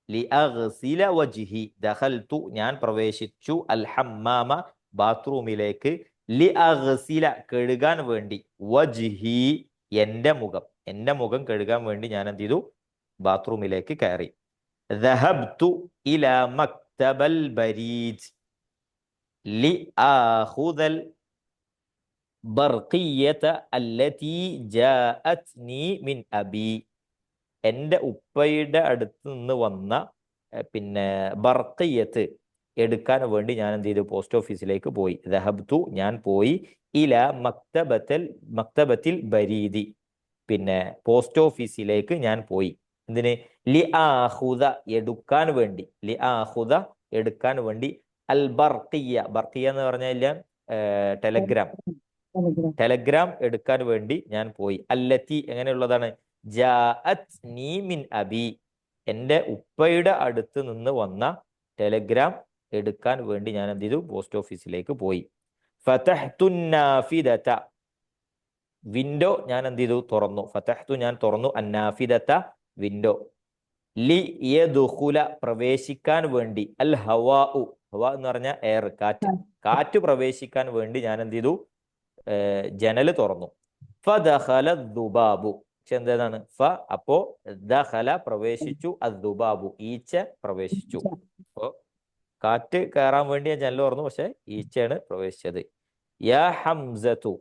ലിഅഗ്സില വജ്ഹി, ദഖൽതു ഞാൻ പ്രവേശിച്ചു, അൽ ഹമ്മാമ ബാത്റൂമിലേക്ക്, ലിഅഗ്സില കഴുകാൻ വേണ്ടി, വജ്ഹി എൻ്റെ മുഖം കഴുകാൻ വേണ്ടി ഞാൻ എന്ത് ചെയ്തു, ബാത്റൂമിലേക്ക് കയറി. ദഹബ്തു ഇലാ മക്തബൽ ബരീദ് ലിആഖുദൽ ബർഖിയ്യത അല്ലതി ജാഅത്നി മിൻ അബി, എൻ്റെ ഉപ്പയുടെ അടുത്ത് നിന്ന് വന്ന പിന്നെ ബർഖിയ്യത്ത് എടുക്കാൻ വേണ്ടി ഞാൻ എന്ത് ചെയ്തു, പോസ്റ്റ് ഓഫീസിലേക്ക് പോയി. ദഹബ്തു ഞാൻ പോയി, ഇല മക്തബത്തിൽ ബരീദി പിന്നെ പോസ്റ്റ് ഓഫീസിലേക്ക് ഞാൻ പോയി. എന്തിന്? ലിആഖുദ എടുക്കാൻ വേണ്ടി, അൽ ബർഖിയ്യ എന്ന് പറഞ്ഞാൽ ടെലഗ്രാം എടുക്കാൻ വേണ്ടി ഞാൻ പോയി. അല്ലത്തി എങ്ങനെയുള്ളതാണ്? ജാഅത്നി മിൻ അബി, എൻ്റെ ഉപ്പയുടെ അടുത്ത് നിന്ന് വന്ന ടെലഗ്രാം എടുക്കാൻ വേണ്ടി ഞാൻ എന്ത് ചെയ്തു, പോസ്റ്റ് ഓഫീസിലേക്ക് പോയി. ഫതഹ്തു നാഫിദത, വിൻഡോ ഞാൻ എന്ത് ചെയ്തു, തുറന്നു. ഫതഹ്തു ഞാൻ തുറന്നു, അന്നാഫിദത വിൻഡോ. ലി യദ്ഖുല പ്രവേശിക്കാൻ വേണ്ടി, അൽ ഹവാഉ ഹവ എന്ന് പറഞ്ഞാൽ എയർ, കാറ്റ് പ്രവേശിക്കാൻ വേണ്ടി ഞാൻ എന്ത് ചെയ്തു, ജനല് തുറന്നു. ഫദഖല ദുബാബു, പക്ഷെ എന്താണ് അപ്പോ ദഖല പ്രവേശിച്ചു, അദ്ദുബാബു ഈച്ച പ്രവേശിച്ചു. അപ്പോ കാറ്റ് കയറാൻ വേണ്ടി ഞാൻ ജനൽ തുറന്നു, പക്ഷെ ഈച്ചയാണ് പ്രവേശിച്ചത്. യാ ഹംസതു,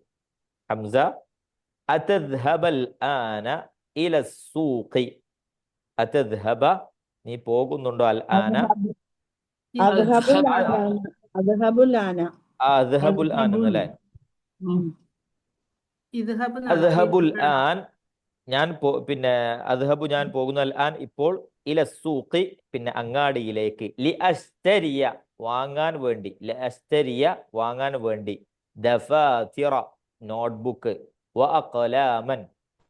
ഹംസ അതദ്ഹബൽ ആന ഇല സൂഖി, അതദ്ഹബ നീ പോകുന്നുണ്ടോ, അൽ ആന അദ്ഹബുൽ ആൻ എന്നല്ലേ, അദ്ഹബുൽ ആൻ ഞാൻ പിന്നെ അദ്ഹബു ഞാൻ പോകുന്നു, അൽ ആൻ ഇപ്പോൾ, ഇല സൂഖി പിന്നെ അങ്ങാടിയിലേക്ക്, ലി അസ്തരിയ വാങ്ങാൻ വേണ്ടി, ദഫാതിറ നോട്ട്ബുക്ക്, വ അഖലാമൻ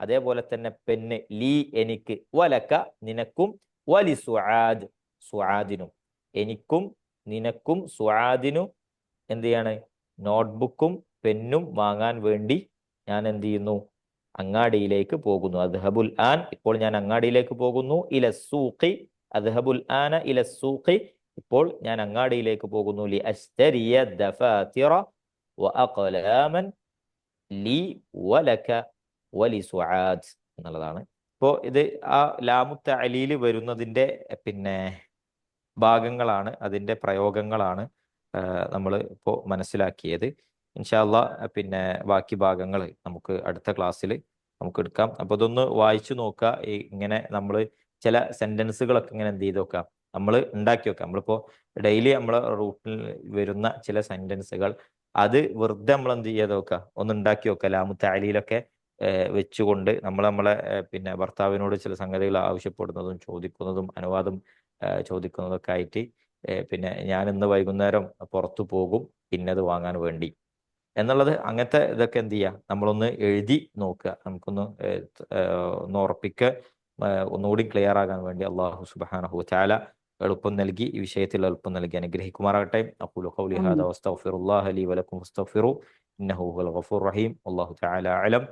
അതേപോലെ തന്നെ പെന്ന്, ലീ എനിക്ക്, വലക നിനക്കും, വലി സുആദ് സുആദിനും എനിക്കും നിനക്കും സുആദിനും എന്ത് ചെയ്യാണ്, നോട്ട്ബുക്കും പെന്നും വാങ്ങാൻ വേണ്ടി ഞാൻ എന്ത് ചെയ്യുന്നു, അങ്ങാടിയിലേക്ക് പോകുന്നു. അദ്ഹബുൽ ആൻ ഇപ്പോൾ ഞാൻ അങ്ങാടിയിലേക്ക് പോകുന്നു, ഇല സൂഖി അദ്ഹബുൽ ആന ഇല സൂഖി ഇപ്പോൾ ഞാൻ അങ്ങാടിയിലേക്ക് പോകുന്നു, ലി അസ്തരിയ ദഫാതിറ വ അഖലാമൻ ലി വലക വലി സുആദ് എന്നുള്ളതാണ്. ഇപ്പോൾ ഇത് ആ ലാമു തഅലീൽ വരുന്നതിന്റെ പിന്നെ ഭാഗങ്ങളാണ്, അതിൻ്റെ പ്രയോഗങ്ങളാണ് നമ്മൾ ഇപ്പോൾ മനസ്സിലാക്കിയത്. ഇൻഷാ അള്ളാ പിന്നെ ബാക്കി ഭാഗങ്ങൾ നമുക്ക് അടുത്ത ക്ലാസ്സിൽ നമുക്ക് എടുക്കാം. അപ്പോൾ ഇതൊന്ന് വായിച്ചു നോക്കുക. ഇങ്ങനെ നമ്മൾ ചില സെൻറ്റൻസുകളൊക്കെ ഇങ്ങനെ എന്ത് ചെയ്ത് നോക്കാം, നമ്മൾ ഉണ്ടാക്കി വെക്കാം. നമ്മളിപ്പോൾ ഡെയിലി നമ്മളെ റൂട്ടിൽ വരുന്ന ചില സെൻറ്റൻസുകൾ അത് വെറുതെ നമ്മൾ എന്ത് ചെയ്യാതെ നോക്കുക, ഒന്ന് ഉണ്ടാക്കി വെക്കുക. ലാമു താലീലൊക്കെ വെച്ചുകൊണ്ട് നമ്മളെ പിന്നെ ഭർത്താവിനോട് ചില സംഗതികൾ ആവശ്യപ്പെടുന്നതും ചോദിക്കുന്നതും അനുവാദം ചോദിക്കുന്നതൊക്കെ ആയിട്ട് പിന്നെ ഞാൻ ഇന്ന് വൈകുന്നേരം പുറത്തു പോകും ഇന്നത് വാങ്ങാൻ വേണ്ടി എന്നുള്ളത്, അങ്ങനത്തെ ഇതൊക്കെ എന്ത് ചെയ്യുക, നമ്മളൊന്ന് എഴുതി നോക്കുക. നമുക്കൊന്ന് ഒന്ന് ഉറപ്പിക്കുക, ഒന്നുകൂടി ക്ലിയർ ആകാൻ വേണ്ടി അള്ളാഹു സുബ്ഹാനഹു വതആല എളുപ്പം നൽകി, ഈ വിഷയത്തിൽ എളുപ്പം നൽകി അനുഗ്രഹിക്കുമാറാകട്ടെ. അഖൂലു ഖൗലി ഹാദാ വസ്തഗ്ഫിറുല്ലാഹ ലീ വലക്കും ഫസ്തഗ്ഫിറൂ ഇന്നഹു ഹുവൽ ഗഫൂറുർ റഹീം. വല്ലാഹു തആല അഅലം.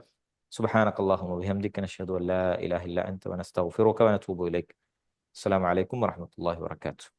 സുബ്ഹാനകല്ലാഹുമ്മ വബിഹംദിക നശ്ഹദു അൻ ലാ ഇലാഹ ഇല്ലാ അൻത വനസ്തഗ്ഫിറുക വനതൂബു ഇലൈക്. അസ്സലാമു അലൈക്കും വറഹ്മത്തുള്ളാഹി വബറകാതുഹു.